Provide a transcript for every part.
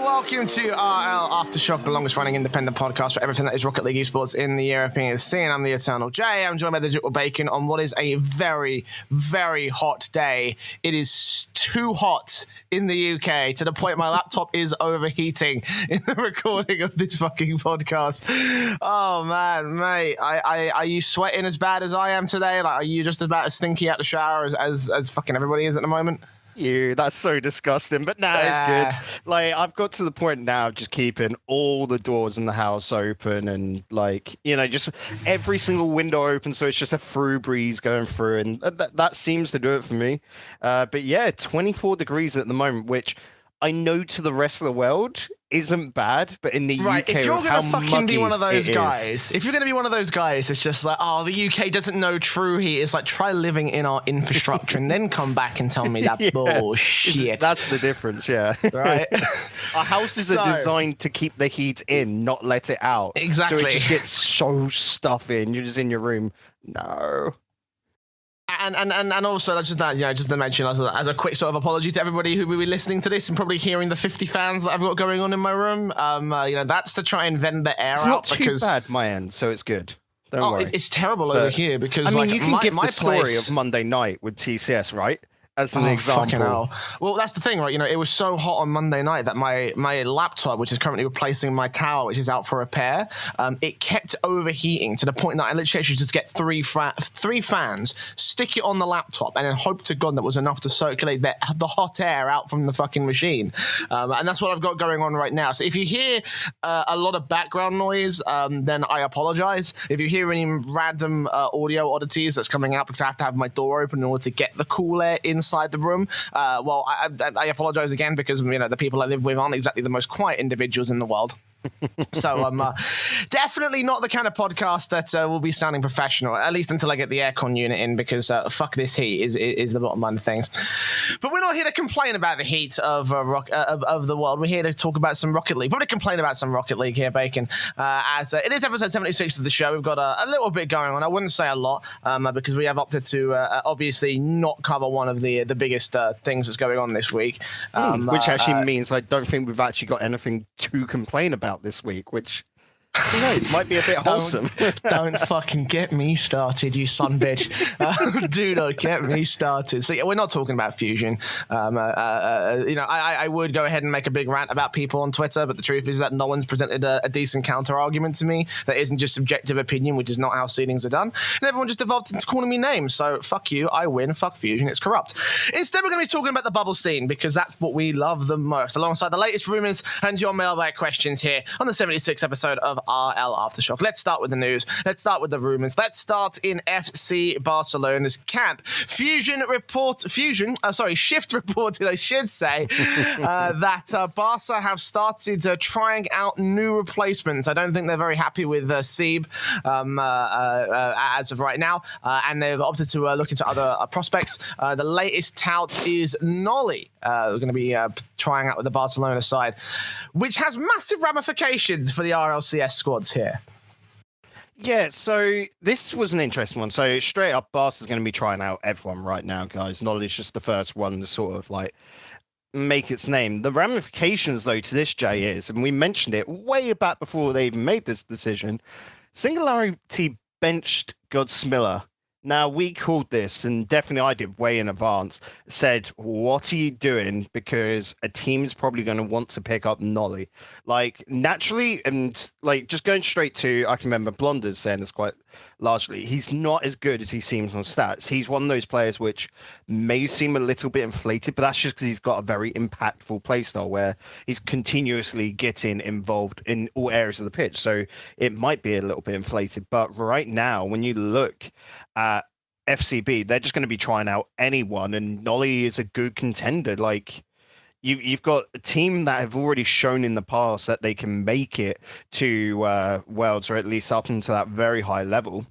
welcome to RLAfterShock, the longest running independent podcast for everything that is Rocket League Esports in the European scene. I'm the Eternal J. I'm joined by the Digital Bacon on what is a very, very hot day. It is too hot in the UK to the point my laptop is overheating in the recording of this fucking podcast. Oh man, mate, are you sweating as bad as I am today? Like, are you just about as stinky out the shower as fucking everybody is at the moment? That's so disgusting, but now it's good. Like, I've got to the point now of just keeping all the doors in the house open and, like, you know, just every single window open so it's just a through breeze going through, and that seems to do it for me. But yeah, 24 degrees at the moment, which I know to the rest of the world isn't bad, but in the UK, if you're gonna fucking be one of those guys, if you're gonna be one of those guys, it's just like, oh, the UK doesn't know true heat. It's like, try living in our infrastructure and then come back and tell me that bullshit. That's the difference, yeah. Right. Our houses are designed to keep the heat in, not let it out. Exactly. So it just gets so stuffy, and you're just in your room. No. And also, just to mention as a quick sort of apology to everybody who will be listening to this and probably hearing the 50 fans that I've got going on in my room. That's to try and vent the air out. It's not too bad, my end, so it's good. Don't worry. It's terrible over here because, I mean, you can give the story of Monday night with TCS, right? As an example. Fucking hell. Well, that's the thing, right? You know, it was so hot on Monday night that my laptop, which is currently replacing my tower, which is out for repair, it kept overheating to the point that I literally actually just get three fans, stick it on the laptop, and then hope to God that was enough to circulate the hot air out from the fucking machine. And that's what I've got going on right now. So if you hear a lot of background noise, then I apologize. If you hear any random audio oddities that's coming out because I have to have my door open in order to get the cool air inside the room, well, I apologize again because, you know, the people I live with aren't exactly the most quiet individuals in the world. So definitely not the kind of podcast that will be sounding professional, at least until I get the aircon unit in, because fuck this heat is the bottom line of things. But we're not here to complain about the heat of the world. We're here to talk about some Rocket League. Probably complain about some Rocket League here, Bacon, as it is episode 76 of the show. We've got a little bit going on. I wouldn't say a lot because we have opted to obviously not cover one of the biggest things that's going on this week. Which actually means I don't think we've actually got anything to complain about this week, which, who knows, might be a bit wholesome. Don't fucking get me started, you son bitch. Do not get me started. So yeah, we're not talking about Fusion. I would go ahead and make a big rant about people on Twitter, but the truth is that no one's presented a decent counter argument to me that isn't just subjective opinion, which is not how seedings are done. And everyone just evolved into calling me names. So fuck you, I win. Fuck Fusion, it's corrupt. Instead, we're going to be talking about the bubble scene because that's what we love the most, alongside the latest rumours and your mailbag questions here on the 76th episode of RLAfterShock. Let's start with the news. Let's start with the rumours. Let's start in FC Barcelona's camp. Shift reported, I should say, that Barca have started trying out new replacements. I don't think they're very happy with Seeb as of right now, and they've opted to look into other prospects. The latest tout is Noly. We're going to be trying out with the Barcelona side, which has massive ramifications for the RLCS squads here. Yeah, so this was an interesting one. So straight up, Barca's going to be trying out everyone right now, guys. Noly's just the first one to sort of like make its name. The ramifications, though, to this, Jay, is, and we mentioned it way back before they even made this decision, Singularity benched Godsmiller. Now, we called this, and definitely I did way in advance, said, what are you doing? Because a team's probably going to want to pick up Noly. Like, naturally, and like, just going straight to, I can remember Blonders saying this quite largely, he's not as good as he seems on stats. He's one of those players which may seem a little bit inflated, but that's just because he's got a very impactful playstyle where he's continuously getting involved in all areas of the pitch. So it might be a little bit inflated. But right now, when you look at FCB, they're just going to be trying out anyone, and Noly is a good contender. Like, you've got a team that have already shown in the past that they can make it to Worlds, or at least up into that very high level.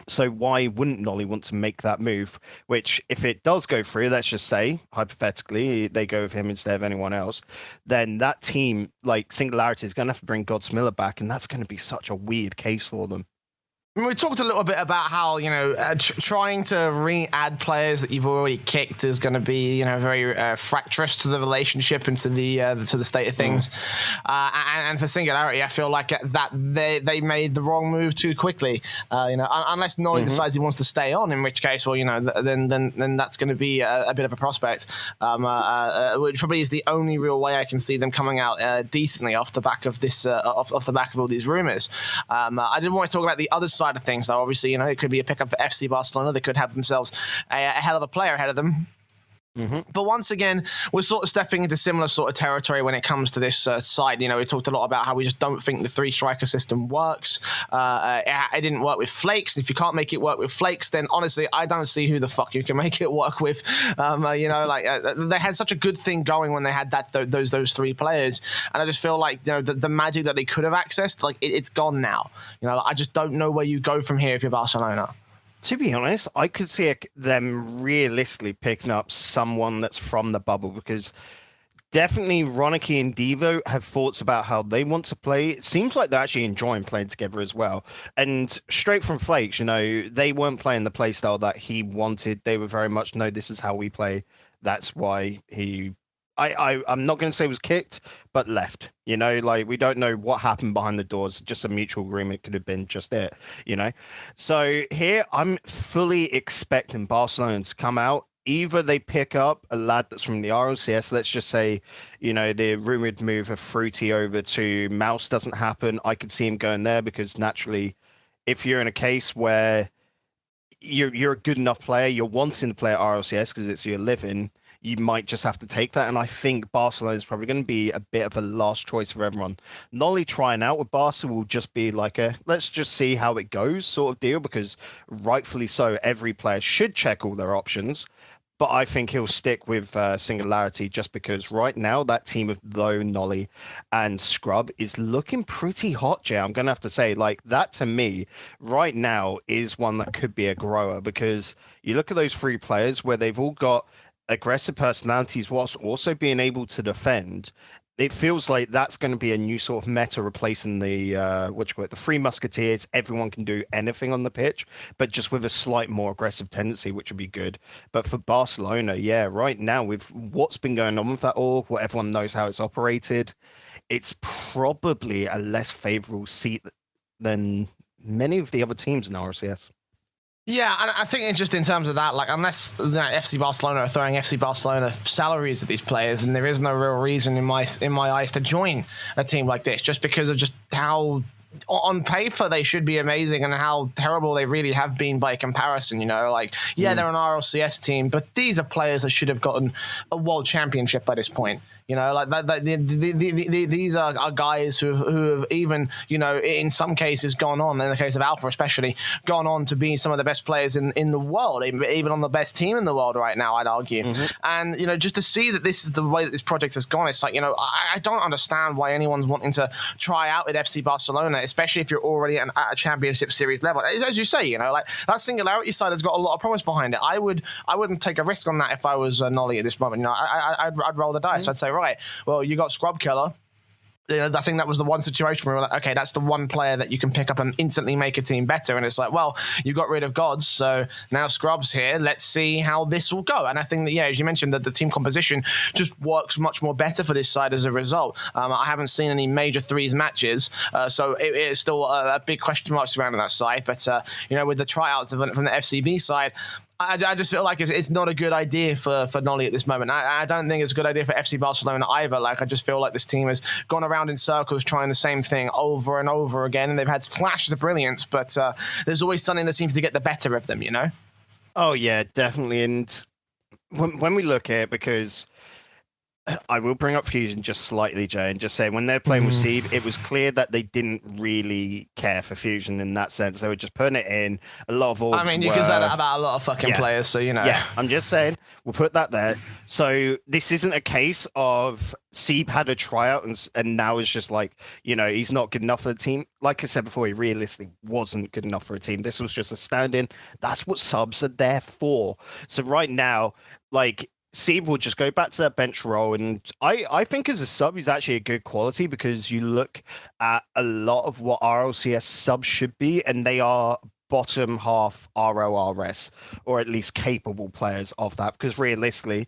So why wouldn't Noly want to make that move? Which, if it does go through, let's just say, hypothetically, they go with him instead of anyone else, then that team, like Singularity, is going to have to bring Godsmiller back, and that's going to be such a weird case for them. I mean, we talked a little bit about how, trying to re-add players that you've already kicked is going to be, very fractious to the relationship and to the state of things. And for Singularity, I feel like that they made the wrong move too quickly. Unless Noly decides he wants to stay on, in which case, well, then that's going to be a bit of a prospect, which probably is the only real way I can see them coming out decently off the back of this, off the back of all these rumors. I didn't want to talk about the other side of things, though. Obviously, it could be a pickup for FC Barcelona. They could have themselves a hell of a player ahead of them. But once again, we're sort of stepping into similar sort of territory when it comes to this side. We talked a lot about how we just don't think the three-striker system works. It didn't work with Flakes. If you can't make it work with Flakes, then honestly, I don't see who the fuck you can make it work with. They had such a good thing going when they had those three players, and I just feel like the magic that they could have accessed, like it's gone now. I just don't know where you go from here if you're Barcelona. To be honest, I could see them realistically picking up someone that's from the bubble, because definitely Ronicky and Devo have thoughts about how they want to play. It seems like they're actually enjoying playing together as well. And straight from Flakes, they weren't playing the play style that he wanted. They were very much, no, this is how we play. That's why I'm not going to say was kicked, but left. We don't know what happened behind the doors. Just a mutual agreement could have been just it, So here, I'm fully expecting Barcelona to come out. Either they pick up a lad that's from the RLCS, let's just say, the rumored move of Fruity over to Mouse doesn't happen. I could see him going there because naturally, if you're in a case where you're a good enough player, you're wanting to play at RLCS because it's your living, you might just have to take that. And I think Barcelona is probably going to be a bit of a last choice for everyone. Noly trying out with Barca will just be like let's just see how it goes sort of deal, because rightfully so, every player should check all their options. But I think he'll stick with Singularity just because right now that team of Low, Noly, and Scrub is looking pretty hot, Jay. I'm going to have to say, that to me right now is one that could be a grower, because you look at those three players where they've all got aggressive personalities whilst also being able to defend. It feels like that's going to be a new sort of meta replacing the the Three Musketeers. Everyone can do anything on the pitch, but just with a slight more aggressive tendency, which would be good. But for Barcelona, right now with what's been going on with that org, what everyone knows how it's operated, it's probably a less favorable seat than many of the other teams in RCS. Yeah, and I think it's just in terms of that, unless FC Barcelona are throwing FC Barcelona salaries at these players, then there is no real reason in my eyes to join a team like this, just because of just how on paper they should be amazing and how terrible they really have been by comparison. They're an RLCS team, but these are players that should have gotten a world championship by this point. These are guys who have even, in some cases gone on, in the case of Alpha especially, gone on to be some of the best players in the world, even on the best team in the world right now, I'd argue. And, just to see that this is the way that this project has gone, it's like, I don't understand why anyone's wanting to try out with FC Barcelona, especially if you're already at a championship series level. As you say, that Singularity side has got a lot of promise behind it. I wouldn't take a risk on that if I was Noly at this moment. I'd roll the dice. I'd say, right, well, you got Scrub Killer. I think that was the one situation where we were like, okay, that's the one player that you can pick up and instantly make a team better. And it's like, well, you got rid of Gods, so now Scrub's here. Let's see how this will go. And I think that, as you mentioned, that the team composition just works much more better for this side as a result. I haven't seen any major threes matches, so it is still a big question mark surrounding that side. But, with the tryouts from the FCB side, I just feel like it's not a good idea for Noly at this moment. I don't think it's a good idea for FC Barcelona either. I just feel like this team has gone around in circles trying the same thing over and over again, and they've had flashes of brilliance, but there's always something that seems to get the better of them, Oh, yeah, definitely. And when we look at it, because I will bring up Fusion just slightly, Jay, and just say when they're playing with Seed, it was clear that they didn't really care for Fusion in that sense. They were just putting it in. A lot of orbs you can say that about a lot of fucking players, so Yeah, I'm just saying, we'll put that there. So this isn't a case of Seed had a tryout and now it's just like, he's not good enough for the team. Like I said before, he realistically wasn't good enough for a team. This was just a stand-in. That's what subs are there for. So right now, Seed will just go back to that bench role. And I think as a sub, he's actually a good quality because you look at a lot of what RLCS subs should be, and they are bottom half RORS, or at least capable players of that. Because realistically,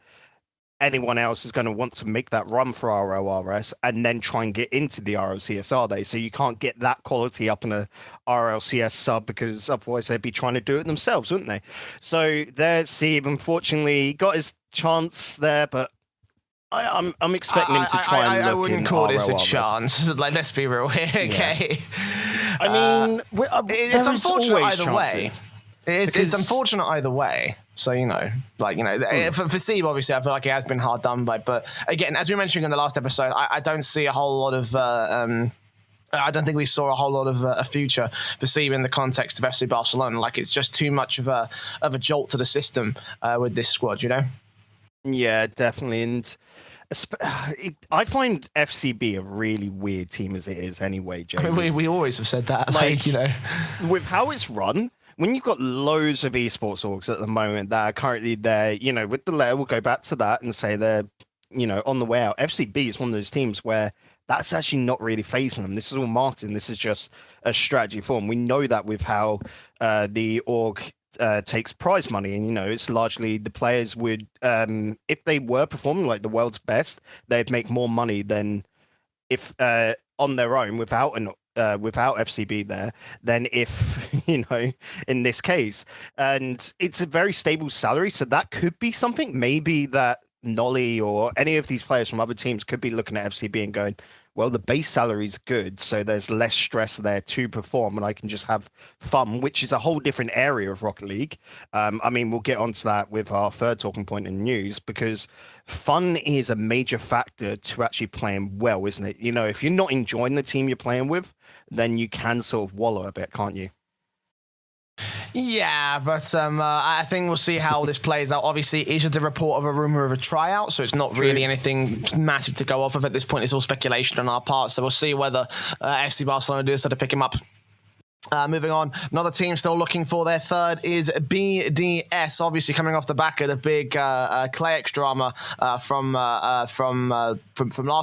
anyone else is going to want to make that run for RLRS and then try and get into the RLCS, are they? So you can't get that quality up in a RLCS sub because otherwise they'd be trying to do it themselves, wouldn't they? So there, Seeb unfortunately got his chance there, but I'm expecting him to try and look I wouldn't call this a RLRS. chance. Like, let's be real here, okay? I mean, it's unfortunate either way. It's Because- unfortunate either way. So, for Seeb, obviously, I feel like he has been hard done by. But again, as we mentioned in the last episode, I don't see a whole lot of. I don't think we saw a whole lot of a future for Seeb in the context of FC Barcelona. Like, it's just too much of a jolt to the system with this squad, you know? Yeah, definitely. And I find FCB a really weird team as it is anyway, Jay. I mean, we always have said that. Like, with how it's run, when you've got loads of esports orgs at the moment that are currently there, with the layer, we'll go back to that and say they're, on the way out. FCB is one of those teams where that's actually not really phasing them. This is all marketing. This is just a strategy form. We know that with how the org takes prize money, and it's largely the players would, if they were performing like the world's best, they'd make more money than if on their own without FCB there, than if in this case. And it's a very stable salary, so that could be something maybe that Noly or any of these players from other teams could be looking at FCB and going, well, the base salary is good, so there's less stress there to perform, and I can just have fun, which is a whole different area of Rocket League. I mean, we'll get onto that with our third talking point in news, because fun is a major factor to actually playing well, isn't it? If you're not enjoying the team you're playing with, then you can sort of wallow a bit, can't you? Yeah, but I think we'll see how this plays out. Obviously, it is the report of a rumor of a tryout, so it's not really anything massive to go off of at this point. It's all speculation on our part, so we'll see whether FC Barcelona do decide to pick him up. Moving on, another team still looking for their third is BDS, obviously coming off the back of the big ClayX drama from last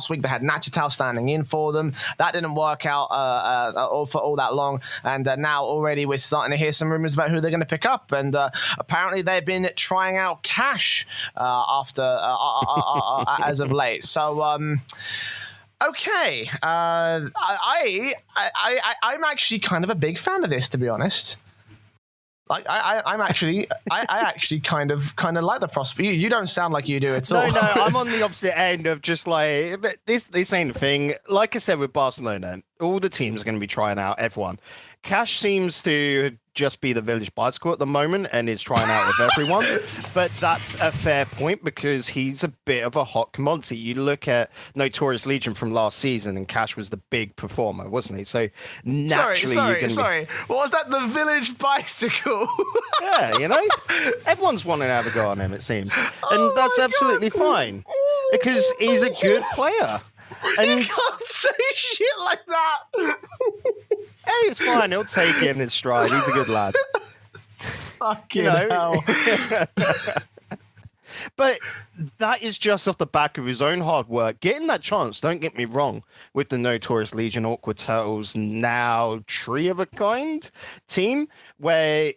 week. They had Nachital standing in for them. That didn't work out for all that long, and now already we're starting to hear some rumors about who they're going to pick up, and apparently they've been trying out Kash as of late. So okay, I'm actually kind of a big fan of this, to be honest. Like, I actually kind of like the prospect. You don't sound like you do at all. No, I'm on the opposite end of just like this ain't a thing. Like I said with Barcelona, all the teams are going to be trying out everyone. Kash seems to just be the village bicycle at the moment and is trying out with everyone. But that's a fair point because he's a bit of a hot commodity. You look at Notorious Legion from last season and Kash was the big performer, wasn't he? So naturally, Sorry. What was that? The village bicycle? Yeah, everyone's wanting to have a go on him, it seems. And that's absolutely fine because he's a good player. And you can't say shit like that. Hey, it's fine. He'll take it in his stride. He's a good lad. Fucking hell. But that is just off the back of his own hard work. Getting that chance, don't get me wrong, with the Notorious Legion, Awkward Turtles, now Tree of a Kind team, where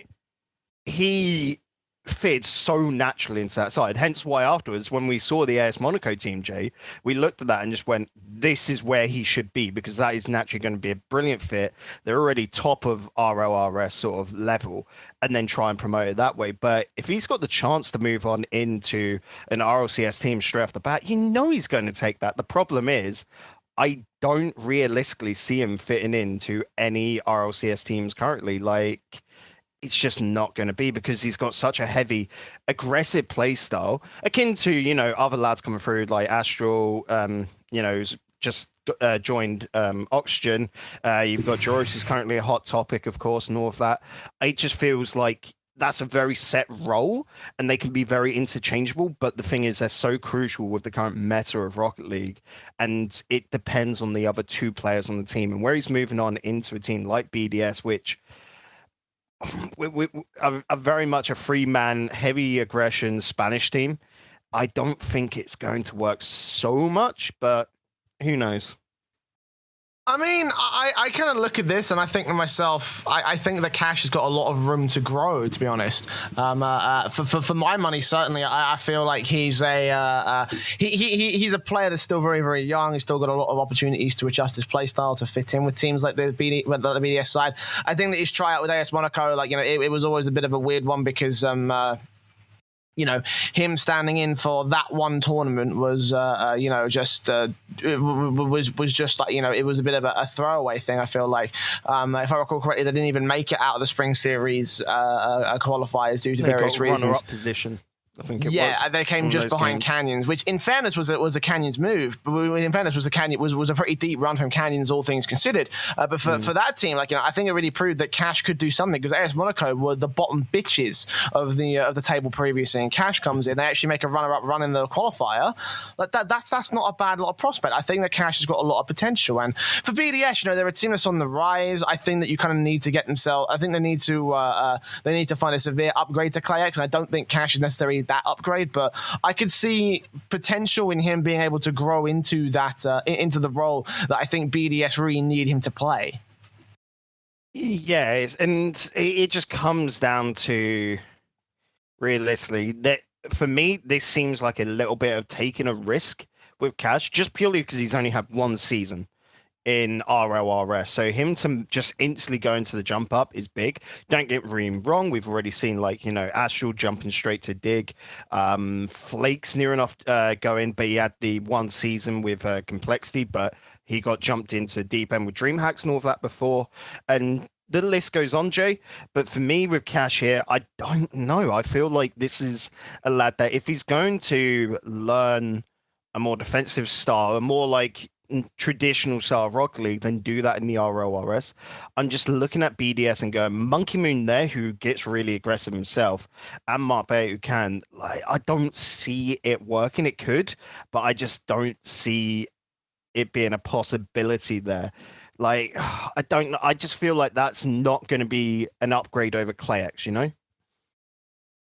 he fits so naturally into that side. Hence why afterwards, when we saw the AS Monaco team, Jay, we looked at that and just went, this is where he should be, because that is naturally going to be a brilliant fit. They're already top of RLRS sort of level, and then try and promote it that way. But if he's got the chance to move on into an RLCS team straight off the bat, he's going to take that. The problem is, I don't realistically see him fitting into any RLCS teams currently. Like, it's just not going to be, because he's got such a heavy, aggressive play style, akin to, other lads coming through like Aztral, who's just joined Oxygen. You've got Joris, who's currently a hot topic, of course, and all of that. It just feels like that's a very set role, and they can be very interchangeable. But the thing is, they're so crucial with the current meta of Rocket League, and it depends on the other two players on the team. And where he's moving on into a team like BDS, which we are very much a free man, heavy aggression Spanish team. I don't think it's going to work so much, but who knows? I mean, I kind of look at this and I think to myself, I think that Kash has got a lot of room to grow, to be honest. For my money, certainly, I feel like he's he's a player that's still very, very young. He's still got a lot of opportunities to adjust his play style to fit in with teams like the BDS side. I think that his tryout with AS Monaco, like, you know, it was always a bit of a weird one because you know, him standing in for that one tournament was, you know, just was just like, you know, it was a bit of a throwaway thing. I feel like, if I recall correctly, they didn't even make it out of the spring series qualifiers due to various reasons. Runner-up position. I think it was. Yeah, they came just behind Canyons, which in fairness was a Canyons move. But in fairness was a pretty deep run from Canyons, all things considered. But for that team, like, you know, I think it really proved that Kash could do something, because AS Monaco were the bottom bitches of the table previously, and Kash comes in, they actually make a runner-up run in the qualifier. Like that's not a bad lot of prospect. I think that Kash has got a lot of potential, and for BDS, you know, they're a team that's on the rise. I think that you kind of need to get themselves. I think they need to find a severe upgrade to ClayX, and I don't think Kash is necessarily that upgrade, but I could see potential in him being able to grow into that into the role that I think BDS really need him to play. Yeah, and it just comes down to, realistically, that for me, this seems like a little bit of taking a risk with Kash, just purely because he's only had one season in RLRS. So him to just instantly go into the jump up is big. Don't get me wrong, we've already seen, like, you know, Aztral jumping straight to Dig. Flake's near enough going, but he had the one season with Complexity, but he got jumped into deep end with DreamHacks and all of that before. And the list goes on, Jay. But for me with Kash here, I don't know. I feel like this is a lad that if he's going to learn a more defensive style, a more like traditional style of Rocket League, then do that in the RLRS. I'm just looking at BDS and going, Monkey Moon there, who gets really aggressive himself, and Marbella, who can. Like, I don't see it working. It could, but I just don't see it being a possibility there. Like, I don't know. I just feel like that's not going to be an upgrade over ClayX, you know?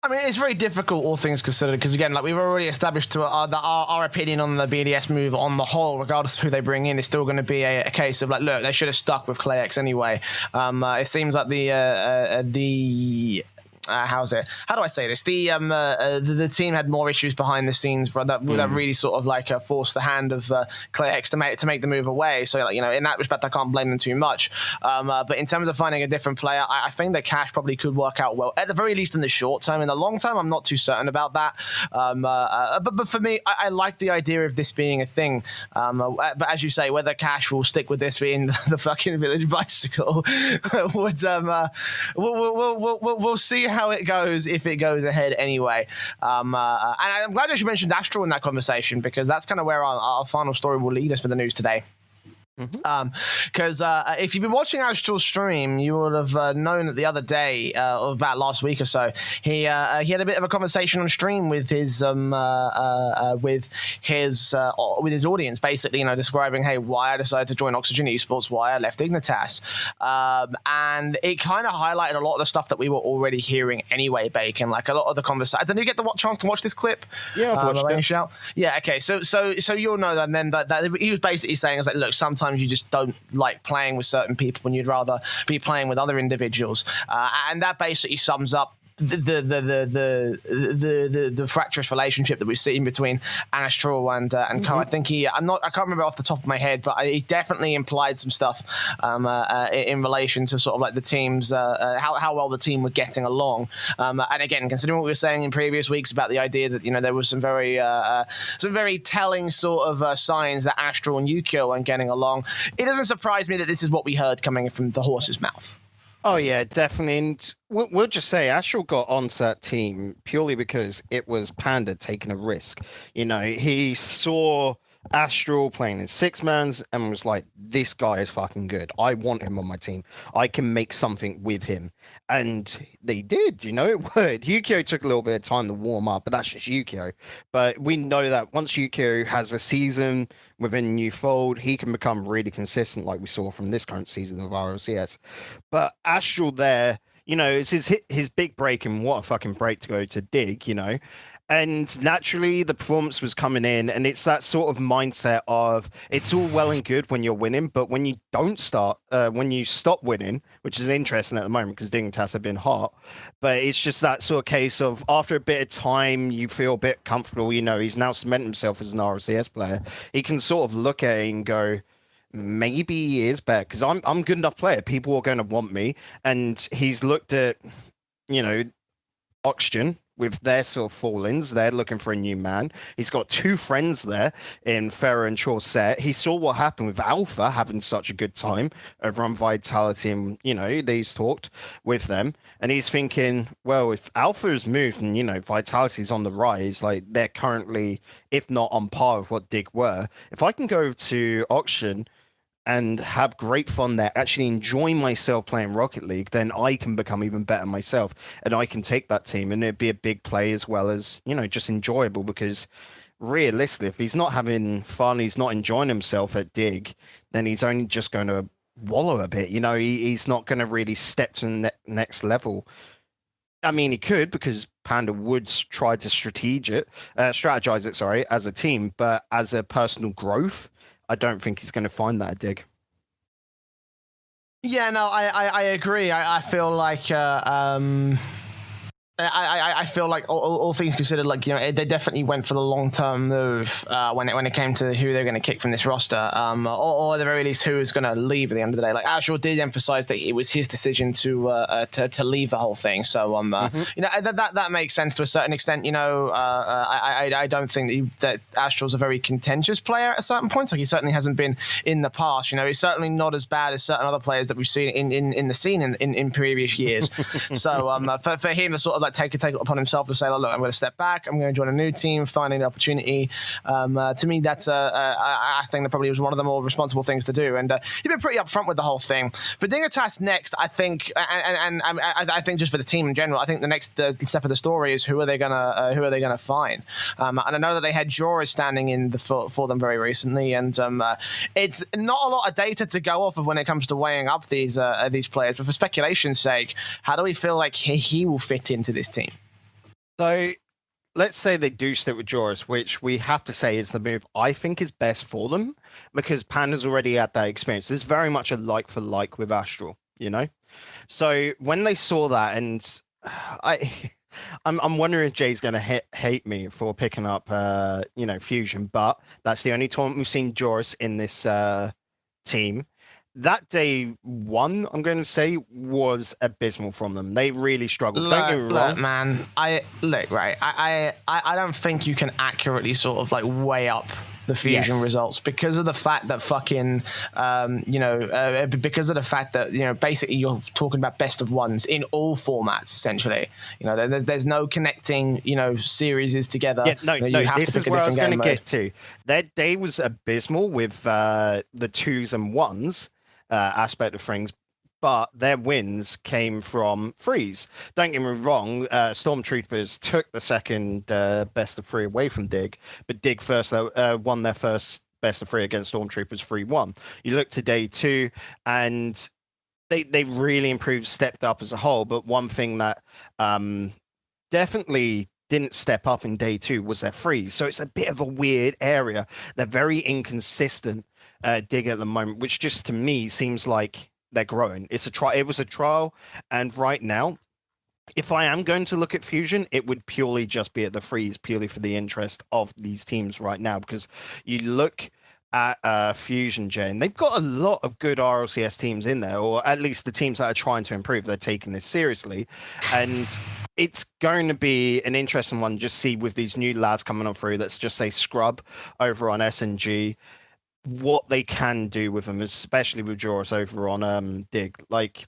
I mean, it's very difficult, all things considered, because, again, like we've already established that our opinion on the BDS move on the whole, regardless of who they bring in, is still going to be a case of, like, look, they should have stuck with ClayX anyway. It seems like how do I say this? The team had more issues behind the scenes that really sort of like forced the hand of ClayX to make the move away. So, like, you know, in that respect, I can't blame them too much. But in terms of finding a different player, I think that Kash probably could work out well, at the very least in the short term. In the long term, I'm not too certain about that. But for me, I like the idea of this being a thing. But as you say, whether Kash will stick with this being the fucking village bicycle, we'll see how it goes, if it goes ahead anyway. And I'm glad that you mentioned Aztral in that conversation, because that's kind of where our final story will lead us for the news today. Because if you've been watching Aztral's stream, you would have known that the other day, or about last week or so, he had a bit of a conversation on stream with his audience, basically, you know, describing, hey, why I decided to join Oxygen Esports, why I left Dignitas, and it kind of highlighted a lot of the stuff that we were already hearing anyway, Bacon. Like a lot of the conversation. Did you get the chance to watch this clip? Yeah, I've watched it. Yeah, okay. So you'll know that. And then that he was basically saying, is like, look, sometimes you just don't like playing with certain people and you'd rather be playing with other individuals, and that basically sums up the fractious relationship that we've seen between Aztral and Co. I think I can't remember off the top of my head, but he definitely implied some stuff in relation to sort of like the teams, how well the team were getting along. And again, considering what we were saying in previous weeks about the idea that, you know, there was some very telling sort of signs that Aztral and Yukio weren't getting along, it doesn't surprise me that this is what we heard coming from the horse's mouth. Oh, yeah, definitely. And we'll just say Aztral got onto that team purely because it was Panda taking a risk. You know, he saw Aztral playing in six-mans and was like, this guy is fucking good. I want him on my team. I can make something with him. And they did, you know, it worked. Yukio took a little bit of time to warm up, but that's just Yukio. But we know that once Yukio has a season within a new fold, he can become really consistent, like we saw from this current season of RLCS. But Aztral there, you know, it's his big break, and what a fucking break to go to Dig, you know. And naturally, the performance was coming in, and it's that sort of mindset of it's all well and good when you're winning, but when you don't start, when you stop winning, which is interesting at the moment because Dignitas have been hot, but it's just that sort of case of after a bit of time, you feel a bit comfortable. You know, he's now cemented himself as an RLCS player. He can sort of look at it and go, maybe he is better because I'm a good enough player. People are going to want me, and he's looked at, you know, Oxygen with their sort of fall-ins. They're looking for a new man. He's got two friends there in Ferrer and Chaucer. He saw what happened with Alpha having such a good time over on Vitality, and, you know, they've talked with them. And he's thinking, well, if Alpha has moved and, you know, Vitality's on the rise, like they're currently, if not on par with what Dig were, if I can go to Oxygen and have great fun there, actually enjoy myself playing Rocket League, then I can become even better myself, and I can take that team, and it'd be a big play as well as, you know, just enjoyable, because realistically, if he's not having fun, he's not enjoying himself at Dig, then he's only just going to wallow a bit. You know, he's not going to really step to the next level. I mean, he could, because Panda would try to strategize it, as a team, but as a personal growth, I don't think he's going to find that a Dig. Yeah, no, I agree. I feel like I feel like all things considered, like, you know, they definitely went for the long-term move when it came to who they're going to kick from this roster, or at the very least who is going to leave at the end of the day. Like, Aztral did emphasize that it was his decision to leave the whole thing. So you know, that makes sense to a certain extent. You know, I don't think that Astral's a very contentious player at certain points. Like, he certainly hasn't been in the past. You know, he's certainly not as bad as certain other players that we've seen in the scene in previous years. So for him to sort of like take it upon himself to say, look, I'm going to step back, I'm going to join a new team, finding the opportunity. To me, that's I think that probably was one of the more responsible things to do. And he's been pretty upfront with the whole thing. For Dignitas next, I think, and I think just for the team in general, I think the next step of the story is who are they gonna find? And I know that they had Joris standing in for them very recently, and it's not a lot of data to go off of when it comes to weighing up these players. But for speculation's sake, how do we feel like he will fit into this team? So let's say they do stick with Joris, which we have to say is the move I think is best for them, because Panda's already had that experience. There's very much a like for like with Aztral, you know? So when they saw that, and I'm wondering if Jay's going to hate me for picking up, you know, Fusion, but that's the only tournament we've seen Joris in this team. That day one, I'm going to say, was abysmal from them. They really struggled. Don't get me wrong. Look, man, I don't think you can accurately sort of like weigh up the Fusion results because of the fact that fucking, because of the fact that, you know, basically you're talking about best of ones in all formats, essentially. You know, there's no connecting, you know, series together. Yeah, no, this is where I was going to get to. That day was abysmal with the 2s and 1s. Aspect of things, but their wins came from freeze. Don't get me wrong, Stormtroopers took the second best of 3 away from Dig, but Dig first won their first best of 3 against Stormtroopers 3-1. You look to day 2, and they really improved, stepped up as a whole, but one thing that definitely didn't step up in day 2 was their freeze. So it's a bit of a weird area. They're very inconsistent. Dig at the moment, which just to me seems like they're growing. It was a trial, and right now, if I am going to look at Fusion, it would purely just be at the freeze, purely for the interest of these teams right now, because you look at Fusion, Jay, and they've got a lot of good RLCS teams in there, or at least the teams that are trying to improve. They're taking this seriously, and it's going to be an interesting one. Just see with these new lads coming on through. Let's just say Scrub over on SNG. What they can do with them, especially with Joris over on Dig. Like,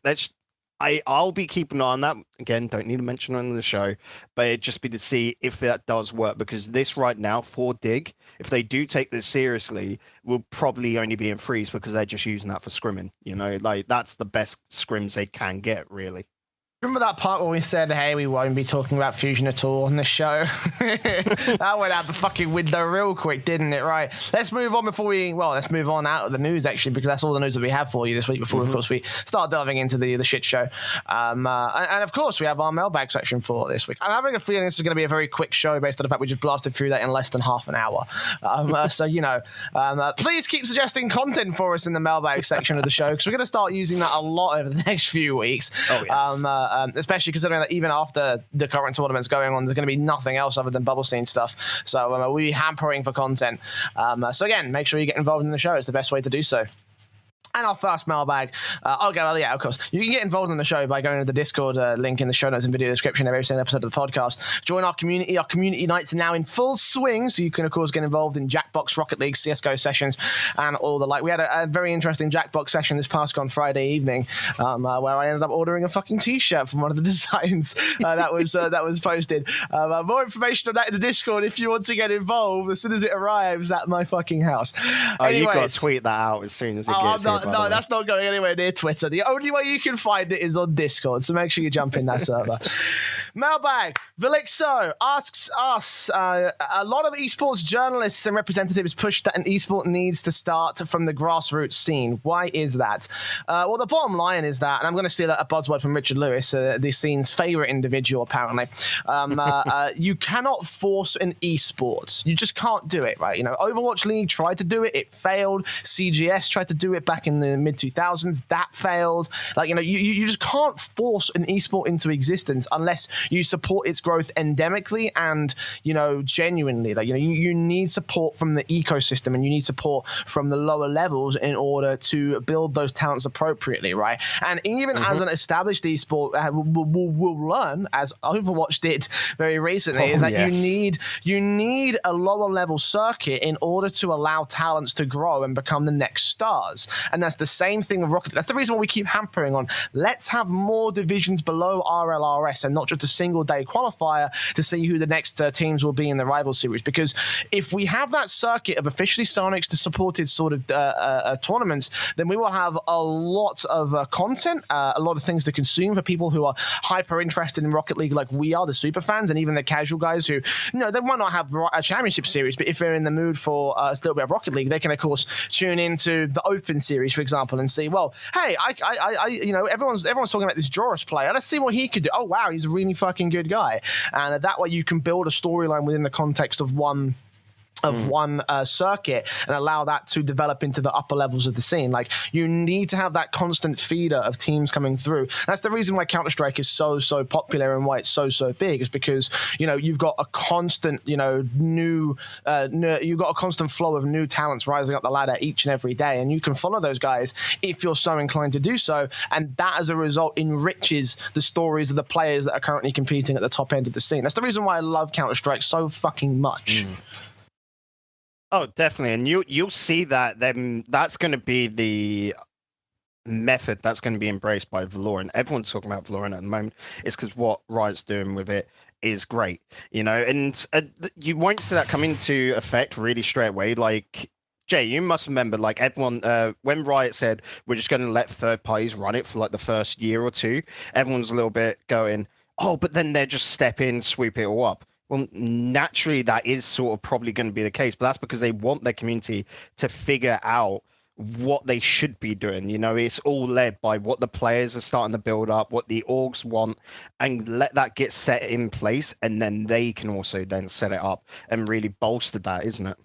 I'll be keeping an eye on that. Again, don't need to mention it on the show, but it'd just be to see if that does work, because this right now for Dig, if they do take this seriously, will probably only be in freeze because they're just using that for scrimming. You know, like, that's the best scrims they can get, really. Remember that part where we said, hey, we won't be talking about Fusion at all on this show? That went out the fucking window real quick, didn't it? Right. Let's move on let's move on out of the news, actually, because that's all the news that we have for you this week before, of course, we start delving into the shit show. And of course, we have our mailbag section for this week. I'm having a feeling this is going to be a very quick show based on the fact we just blasted through that in less than half an hour. Please keep suggesting content for us in the mailbag section of the show, because we're going to start using that a lot over the next few weeks. Oh, yes. Especially considering that even after the current tournament's going on, there's going to be nothing else other than bubble scene stuff. So we'll be hampering for content. So again, make sure you get involved in the show. It's the best way to do so. And our first mailbag. Of course. You can get involved in the show by going to the Discord link in the show notes and video description of every single episode of the podcast. Join our community. Our community nights are now in full swing, so you can, of course, get involved in Jackbox, Rocket League, CSGO sessions, and all the like. We had a very interesting Jackbox session this past Friday evening, where I ended up ordering a fucking t-shirt from one of the designs that was posted. More information on that in the Discord if you want to get involved as soon as it arrives at my fucking house. You've got to tweet that out as soon as it gets here. No, that's not going anywhere near Twitter. The only way you can find it is on Discord, so make sure you jump in that server. Mailbag. Velixo asks us, a lot of esports journalists and representatives push that an esport needs to start from the grassroots scene. Why is that? Well, the bottom line is that, and I'm going to steal a buzzword from Richard Lewis, the scene's favorite individual, apparently. You cannot force an esport. You just can't do it, right? Overwatch League tried to do it. It failed. CGS tried to do it back in the mid-2000s. That failed. You just can't force an esport into existence unless you support its growth endemically and, genuinely. You need support from the ecosystem, and you need support from the lower levels in order to build those talents appropriately, right? And even as an established esport will learn, as Overwatch did very recently, is that you need a lower level circuit in order to allow talents to grow and become the next stars. And that's the same thing with Rocket League. That's the reason why we keep hampering on, let's have more divisions below RLRS and not just a single day qualifier to see who the next teams will be in the rival series. Because if we have that circuit of officially Psyonix to supported sort of tournaments, then we will have a lot of content, a lot of things to consume for people who are hyper interested in Rocket League like we are, the super fans, and even the casual guys who, they might not have a championship series, but if they're in the mood for a little bit of Rocket League, they can, of course, tune into the Open series, for example, and see, well, hey, everyone's talking about this Joris player. Let's see what he could do. Oh, wow, he's a really fucking good guy. And that way you can build a storyline within the context of one circuit and allow that to develop into the upper levels of the scene. You need to have that constant feeder of teams coming through. That's the reason why Counter-Strike is so popular and why it's so big, is because you've got a constant you've got a constant flow of new talents rising up the ladder each and every day, and you can follow those guys if you're so inclined to do so, and that as a result enriches the stories of the players that are currently competing at the top end of the scene. That's the reason why I love Counter-Strike so fucking much. Oh, definitely. And you'll see that then that's going to be the method that's going to be embraced by Valorant. Everyone's talking about Valorant at the moment. It's because what Riot's doing with it is great, and you won't see that come into effect really straight away. Jay, you must remember, everyone, when Riot said, we're just going to let third parties run it for the first year or two, everyone's a little bit going, oh, but then they're just step in, sweep it all up. Well, naturally, that is sort of probably going to be the case, but that's because they want their community to figure out what they should be doing. It's all led by what the players are starting to build up, what the orgs want, and let that get set in place, and then they can also then set it up and really bolster that, isn't it?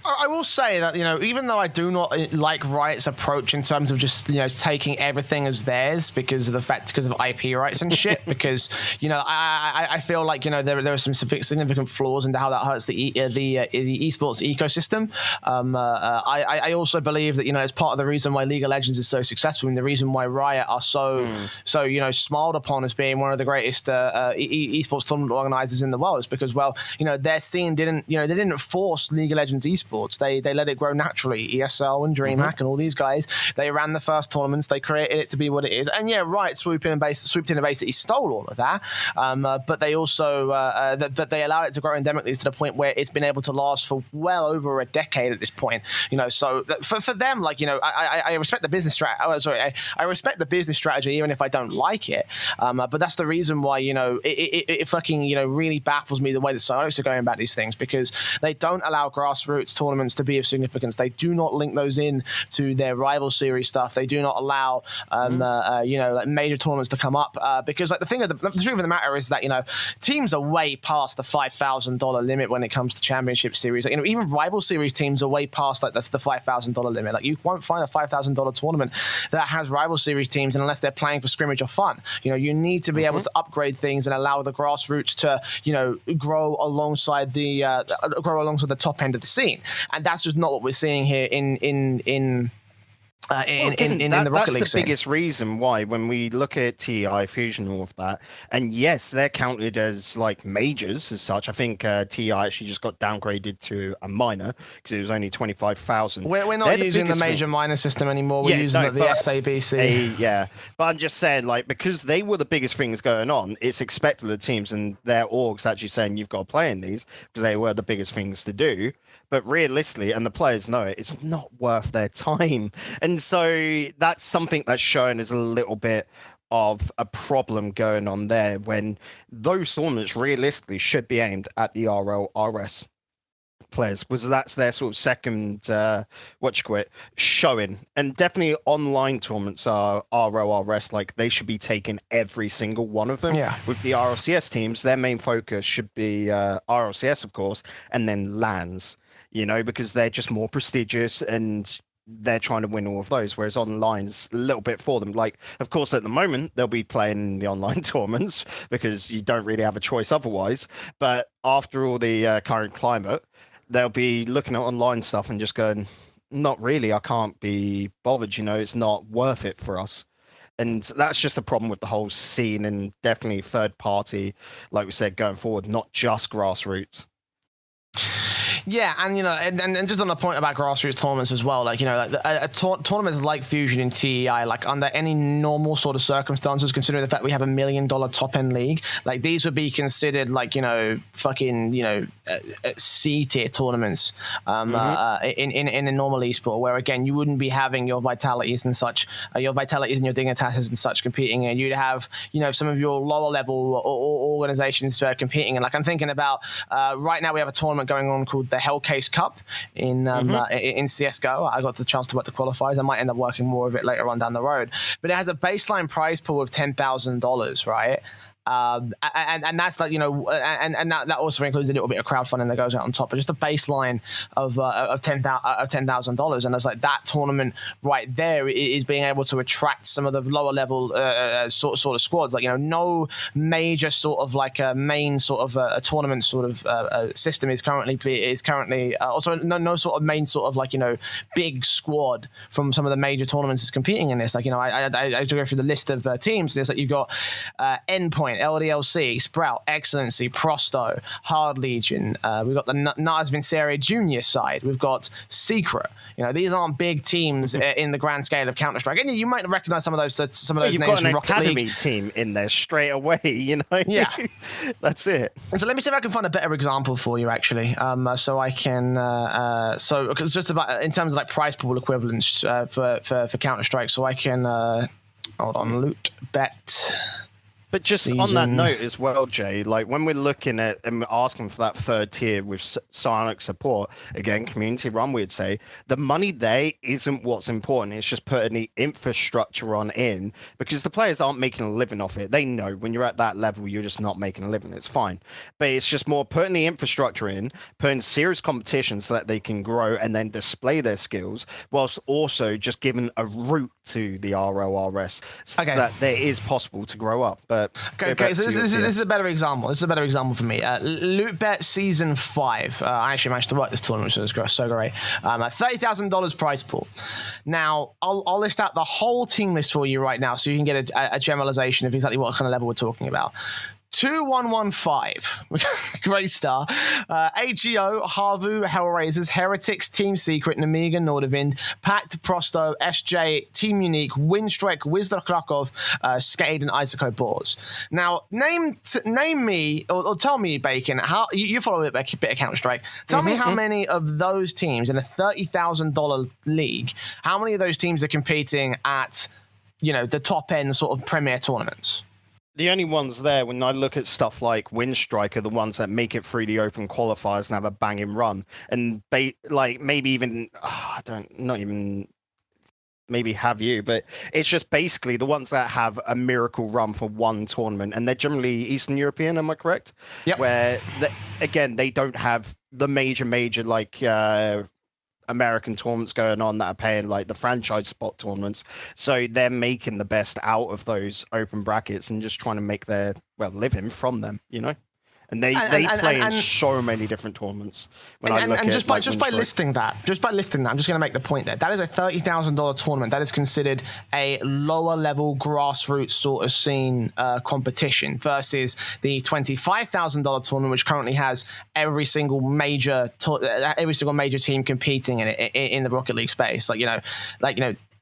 I will say that, even though I do not like Riot's approach in terms of just, taking everything as theirs because of IP rights and shit, because, I feel like, there are some significant flaws into how that hurts the esports ecosystem. I also believe that, it's part of the reason why League of Legends is so successful, and the reason why Riot are so smiled upon as being one of the greatest esports tournament organizers in the world is because, their scene didn't, they didn't force League of Legends esports Esports. They let it grow naturally. ESL and DreamHack and all these guys, they ran the first tournaments. They created it to be what it is. And yeah, right, swooped in and basically stole all of that. But they also they allowed it to grow endemically to the point where it's been able to last for well over a decade at this point. So for them, like, I respect the business strategy. I respect the business strategy even if I don't like it. But that's the reason why it fucking really baffles me the way that Psyonix are going about these things, because they don't allow grassroots tournaments to be of significance. They do not link those in to their rival series stuff. They do not allow like major tournaments to come up because like the truth of the matter is that teams are way past the $5,000 limit when it comes to championship series. Like, even rival series teams are way past like the $5,000 limit. Like, you won't find a $5,000 tournament that has rival series teams unless they're playing for scrimmage or fun. You need to be able to upgrade things and allow the grassroots to grow alongside the top end of the scene, and that's just not what we're seeing here in the Rocket League That's the scene. biggest reason why, when we look at TI Fusion and all of that, and yes, they're counted as like majors as such. I think TI actually just got downgraded to a minor because it was only 25,000. We're not using the major minor system anymore. We're using the SABC. Yeah, but I'm just saying, like, because they were the biggest things going on, it's expected of the teams and their orgs actually saying you've got to play in these because they were the biggest things to do. But realistically, and the players know it, it's not worth their time. And so that's something that's shown as a little bit of a problem going on there, when those tournaments realistically should be aimed at the RLRS players, because that's their sort of second showing. And definitely online tournaments are RLRS, like they should be taking every single one of them. With the RLCS teams, their main focus should be RLCS, of course, and then LANs, because they're just more prestigious and they're trying to win all of those, whereas online is a little bit for them. Like, of course, at the moment, they'll be playing the online tournaments because you don't really have a choice otherwise. But after all the current climate, they'll be looking at online stuff and just going, not really, I can't be bothered, it's not worth it for us. And that's just a problem with the whole scene, and definitely third party, like we said, going forward, not just grassroots. Yeah, and and just on the point about grassroots tournaments as well, like tournaments like Fusion and TEI, like under any normal sort of circumstances, considering the fact we have $1 million top end league, like these would be considered like C tier tournaments in a normal esport, where again you wouldn't be having your vitalities and such, your vitalities and your dignitases and such competing, and you'd have some of your lower level organizations competing. And like I'm thinking about right now we have a tournament going on called the Hellcase Cup in CSGO. I got the chance to work the qualifiers. I might end up working more of it later on down the road. But it has a baseline prize pool of $10,000, right? And that's like and that also includes a little bit of crowdfunding that goes out on top, but just a baseline of $10,000, and it's like that tournament right there is being able to attract some of the lower level sort of squads. Like no major sort of like a main sort of a tournament sort of system is currently also no sort of main sort of like big squad from some of the major tournaments is competing in this. Like I go through the list of teams, and it's like you've got Endpoint, LDLC, Sprout, Excellency, Prosto, Hard Legion. We've got the Nars Vincere Junior side. We've got Secret. These aren't big teams in the grand scale of Counter-Strike. And you might recognize some of those names from Rocket League. You've got an academy team in there straight away, Yeah. That's it. And so let me see if I can find a better example for you, actually. So I can... because just about in terms of like prize pool equivalents for Counter-Strike, so I can... hold on, loot bet... But just on that note as well, Jay, like when we're looking at and we're asking for that third tier with Psyonix support, again, community run, we'd say the money there isn't what's important. It's just putting the infrastructure on in, because the players aren't making a living off it. They know when you're at that level, you're just not making a living. It's fine. But it's just more putting the infrastructure in, putting serious competition so that they can grow and then display their skills, whilst also just giving a route to the RLRS so that there is possible to grow up. But okay, so this is a better example. This is a better example for me. Loot Bet Season 5. I actually managed to work this tournament, so it was so great. $30,000 prize pool. Now, I'll list out the whole team list for you right now so you can get a generalization of exactly what kind of level we're talking about. 2115, great star. AGO, Harvu, Hellraisers, Heretics, Team Secret, Namiga, Nordavind, Pact, Prosto, SJ, Team Unique, Windstrike, Wisdom Krakow, Skade, and Isako Boars. Now, name me, or tell me, Bacon, how you follow a bit of Counter-Strike. Tell me how many of those teams in a $30,000 league, how many of those teams are competing at, the top end sort of premier tournaments? The only ones there, when I look at stuff like Windstrike, are the ones that make it through the open qualifiers and have a banging run. And maybe even, maybe have you, but it's just basically the ones that have a miracle run for one tournament. And they're generally Eastern European, am I correct? Yep. Where, they don't have the major, American tournaments going on that are paying like the franchise spot tournaments. So they're making the best out of those open brackets and just trying to make their living from them, And they play in so many different tournaments. Just by listing that, I'm just going to make the point there. That is a $30,000 tournament. That is considered a lower level grassroots sort of scene competition versus the $25,000 tournament, which currently has every single major team competing in the Rocket League space.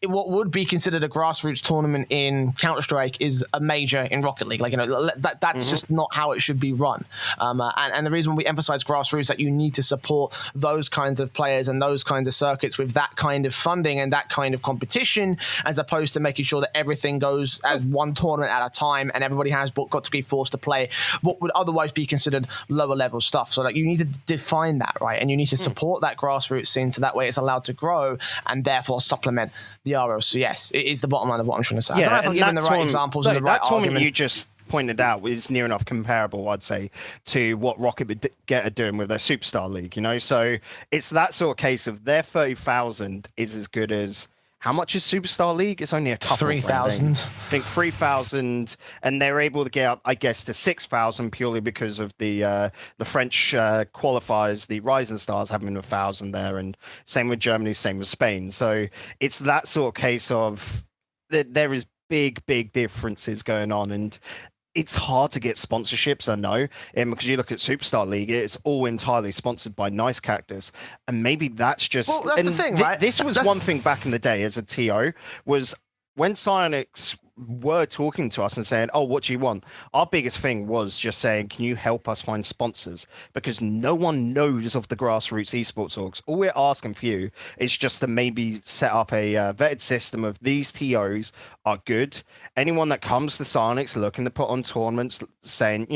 What would be considered a grassroots tournament in Counter-Strike is a major in Rocket League. That's just not how it should be run. And the reason we emphasize grassroots, that you need to support those kinds of players and those kinds of circuits with that kind of funding and that kind of competition, as opposed to making sure that everything goes as one tournament at a time and everybody has got to be forced to play what would otherwise be considered lower level stuff. So you need to define that, right? And you need to support that grassroots scene so that way it's allowed to grow and therefore supplement the RLCS. It is the bottom line of what I'm trying to say. I don't know if I'm giving the right examples and the right argument. That tournament you just pointed out is near enough comparable, I'd say, to what Rocket are doing with their Superstar League, So it's that sort of case of their 30,000 is as good as, how much is Superstar League? It's only a couple. 3,000. I think 3,000, and they're able to get up, I guess, to 6,000 purely because of the French qualifiers, the Rising Stars having 1,000 there, and same with Germany, same with Spain. So it's that sort of case of there is big differences going on, and it's hard to get sponsorships, I know, because you look at Superstar League, it's all entirely sponsored by Nice Cactus, and maybe that's just... Well, that's the thing, right? This was one thing back in the day as a TO, was when Psyonix were talking to us and saying, oh, what do you want? Our biggest thing was just saying, can you help us find sponsors? Because no one knows of the grassroots esports orgs. All we're asking for you is just to maybe set up a vetted system of these TOs are good. Anyone that comes to Psyonix looking to put on tournaments, saying,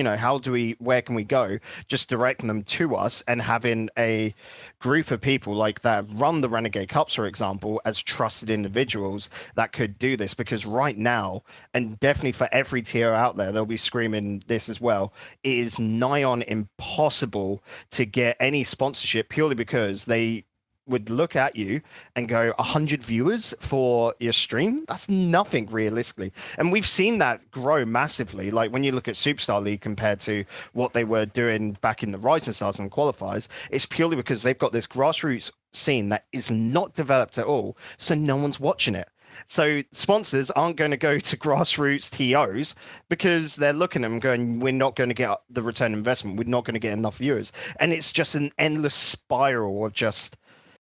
where can we go? Just directing them to us and having a group of people like that run the Renegade Cups, for example, as trusted individuals that could do this. Because right now, and definitely for every TO out there, they'll be screaming this as well, it is nigh on impossible to get any sponsorship purely because they would look at you and go, 100 viewers for your stream? That's nothing realistically. And we've seen that grow massively. Like when you look at Superstar League compared to what they were doing back in the Rising Stars and qualifiers, it's purely because they've got this grassroots scene that is not developed at all. So no one's watching it. So sponsors aren't going to go to grassroots TOs because they're looking at them going, we're not going to get the return on investment. We're not going to get enough viewers. And it's just an endless spiral of just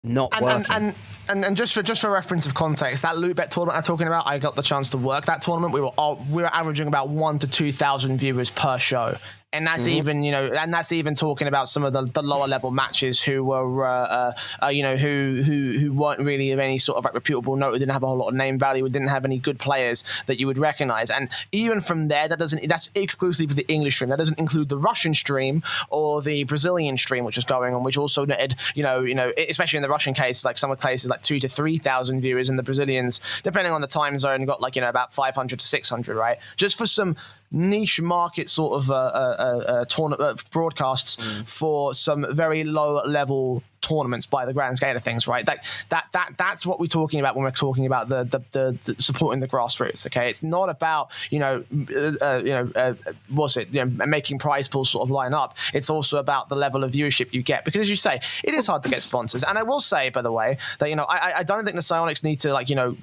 not working. And just for reference of context, that loot bet tournament I'm talking about, I got the chance to work that tournament. We were averaging about 1,000 to 2,000 viewers per show. And that's even, and that's even talking about some of the lower level matches who were, who weren't really of any sort of reputable note, who didn't have a whole lot of name value, who didn't have any good players that you would recognize. And even from there, that's exclusively for the English stream. That doesn't include the Russian stream or the Brazilian stream, which is going on, which also netted, especially in the Russian case, like some of the cases like 2,000 to 3,000 viewers, and the Brazilians, depending on the time zone, got about 500 to 600, right? Just for some niche market sort of tournament broadcasts for some very low level tournaments by the grand scale of things, right? That's what we're talking about when we're talking about the supporting the grassroots. Okay, it's not about making prize pools sort of line up. It's also about the level of viewership you get, because as you say, it is hard to get sponsors. And I will say, by the way, that I don't think the Psyonix need to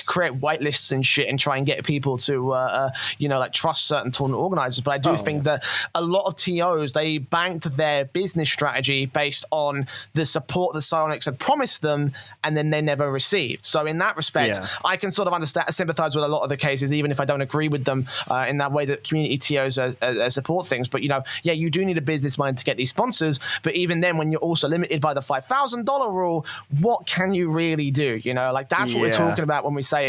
create whitelists and shit and try and get people to, like trust certain tournament organizers. But I do think that a lot of TOs, they banked their business strategy based on the support that Psyonix had promised them, and then they never received. So in that respect, I can sort of sympathize with a lot of the cases, even if I don't agree with them in that way that community TOs support things. But, you do need a business mind to get these sponsors. But even then, when you're also limited by the $5,000 rule, what can you really do? That's what we're talking about when we say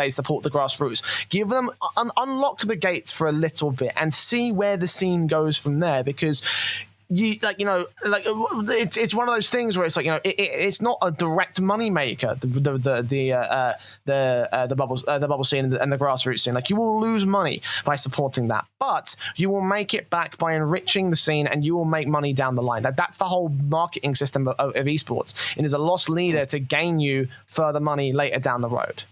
support the grassroots. Give them, unlock the gates for a little bit and see where the scene goes from there, because it's one of those things where it's it's not a direct money maker, the bubble scene and the grassroots scene. You will lose money by supporting that, but you will make it back by enriching the scene, and you will make money down the line. That's the whole marketing system of esports, and is a loss leader to gain you further money later down the road.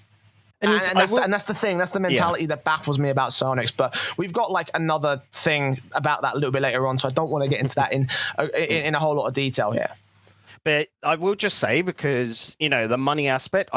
And that's the thing. That's the mentality that baffles me about Psyonix. But we've got another thing about that a little bit later on, so I don't want to get into that in a whole lot of detail here. But I will just say, because the money aspect,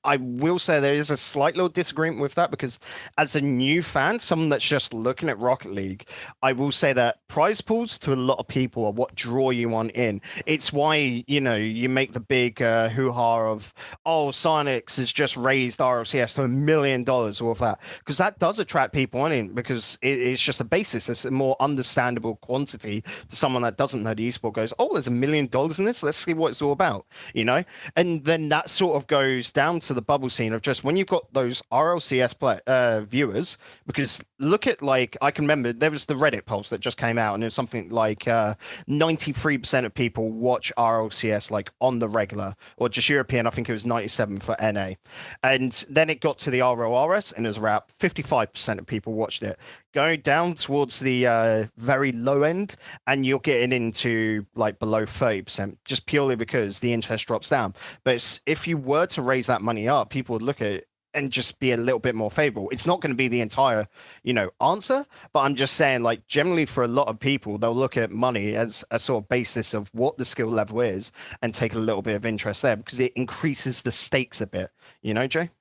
I will say there is a slight little disagreement with that, because as a new fan, someone that's just looking at Rocket League, I will say that prize pools to a lot of people are what draw you on in. It's why, you make the big hoo-ha of, Psyonix has just raised RLCS to $1 million, all of that, because that does attract people on in, because it's just a basis. It's a more understandable quantity to someone that doesn't know the esport goes, there's $1 million in this. Let's see what it's all about, And then that sort of goes down to the bubble scene of just when you've got those RLCS viewers, because look at I can remember there was the Reddit polls that just came out, and it's something 93% of people watch RLCS on the regular, or just European. I think it was 97 for NA, and then it got to the RLRS, and it was around 55% of people watched it. Going down towards the very low end, and you're getting into below 30%, just purely because the interest drops down. But if you were to raise that money up, people would look at it and just be a little bit more favorable. It's not going to be the entire, answer, but I'm just saying, generally for a lot of people, they'll look at money as a sort of basis of what the skill level is and take a little bit of interest there, because it increases the stakes a bit, Jay?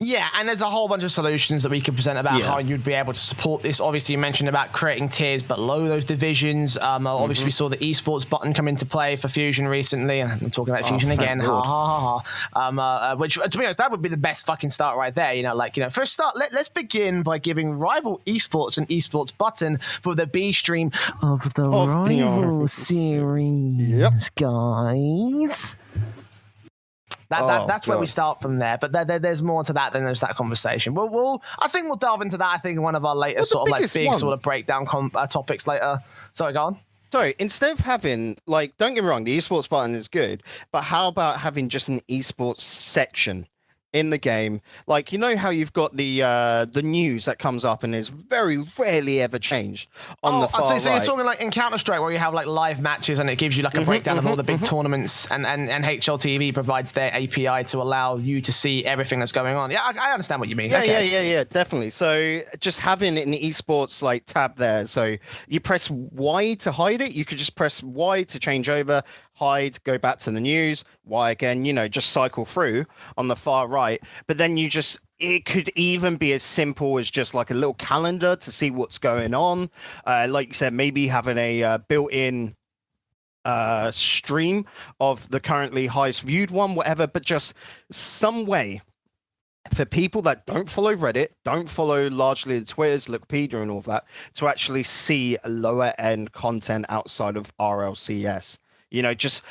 Yeah, and there's a whole bunch of solutions that we could present about how you'd be able to support this. Obviously, you mentioned about creating tiers below those divisions. Obviously, we saw the esports button come into play for Fusion recently, and I'm talking about Fusion again. Which, to be honest, that would be the best fucking start right there. For a start, let's begin by giving Rival Esports an esports button for the B stream of the Rival series, guys. That's where we start from there, but there's more to that than there's that conversation. I think we'll delve into that. I think in one of our later big sort of breakdown topics later. Sorry, go on. Sorry, instead of having don't get me wrong, the esports button is good, but how about having just an esports section in the game? How you've got the news that comes up and is very rarely ever changed on the far so you're talking in Counter-Strike, where you have live matches and it gives you a breakdown of all the big tournaments, and HLTV provides their API to allow you to see everything that's going on. Yeah, I understand what you mean. Yeah, definitely. So just having an esports tab there, so you press Y to hide it, you could just press Y to change over, hide, go back to the news, Y again, just cycle through on the far right. But then it could even be as simple as just a little calendar to see what's going on. Like you said, maybe having a built-in stream of the currently highest viewed one, whatever, but just some way for people that don't follow Reddit, don't follow largely the Twitters, Wikipedia and all of that, to actually see lower end content outside of RLCS. Just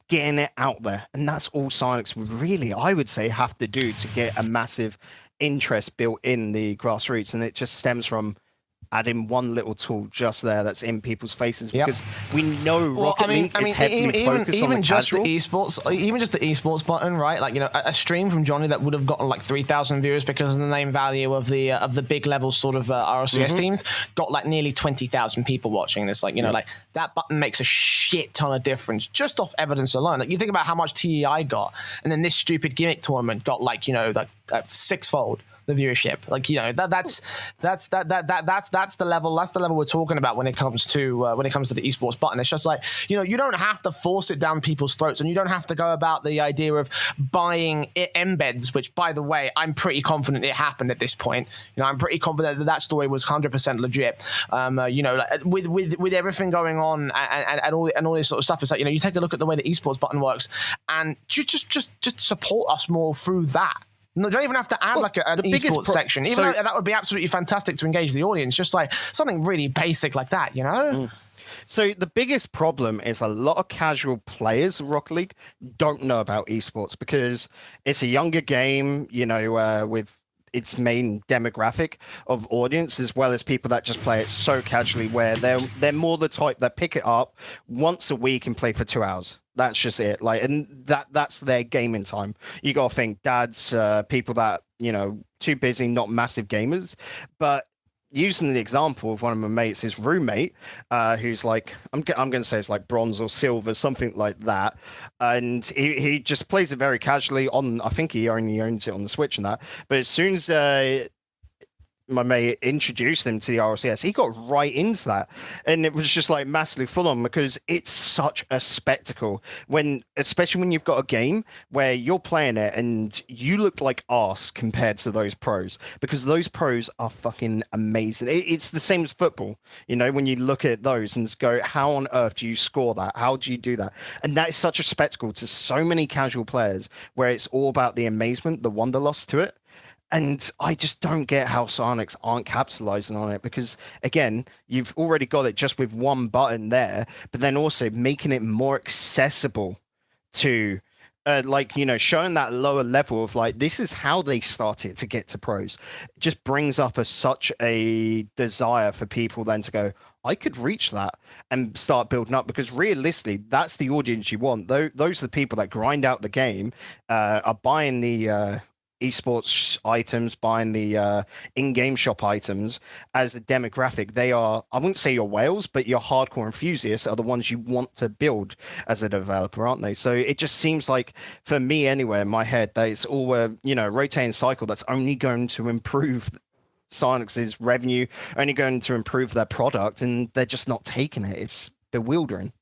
getting it out there. And that's all Psyonix really, I would say, have to do to get a massive interest built in the grassroots. And it just stems from adding one little tool just there that's in people's faces, because we know Rocket League is heavily focused on just casual. the esports, even just the esports button, right? A stream from Johnny that would have gotten 3,000 viewers because of the name value of the big level sort of RLCS teams got nearly 20,000 people watching this. That button makes a shit ton of difference just off evidence alone. You think about how much TEI got, and then this stupid gimmick tournament got sixfold the viewership. Like, you know, that's the level. That's the level we're talking about when it comes to the esports button. It's just like, you know, you don't have to force it down people's throats, and you don't have to go about the idea of buying embeds, which, by the way, I'm pretty confident it happened at this point. You know, I'm pretty confident that story was 100% legit. You know, like, with everything going on and all this sort of stuff, it's like, you know, you take a look at the way the esports button works, and just support us more through that. No, don't even have to add like an esports section, even though that would be absolutely fantastic to engage the audience. Just like something really basic like that, you know? So the biggest problem is a lot of casual players of Rocket League don't know about esports because it's a younger game, you know, with its main demographic of audience, as well as people that just play it so casually, where they're more the type that pick it up once a week and play for 2 hours. That's just it. Like, and that's their gaming time. You gotta think dads, people that, you know, too busy, not massive gamers. But using the example of one of my mates, his roommate, who's like, I'm going to say it's like bronze or silver, something like that. And he just plays it very casually on, I think he only owns it on the Switch and that. But as soon as my mate introduced him to the RLCS, he got right into that, and it was just like massively full on because it's such a spectacle especially when you've got a game where you're playing it and you look like arse compared to those pros, because those pros are fucking amazing. It's the same as football, you know, when you look at those and go, how on earth do you score that? How do you do that? And that is such a spectacle to so many casual players, where it's all about the amazement, the wanderlust to it. And I just don't get how Psyonix aren't capitalizing on it, because, again, you've already got it just with one button there, but then also making it more accessible to, like, you know, showing that lower level of, like, this is how they started to get to pros. It just brings up such a desire for people then to go, I could reach that and start building up, because realistically, that's the audience you want. Those are the people that grind out the game, are buying the esports items, buying the in-game shop items as a demographic. They are, I wouldn't say your whales, but your hardcore enthusiasts are the ones you want to build as a developer, aren't they? So it just seems like, for me anyway, in my head, that it's all a, you know, rotating cycle that's only going to improve Psyonix's revenue, only going to improve their product, and they're just not taking it. It's bewildering.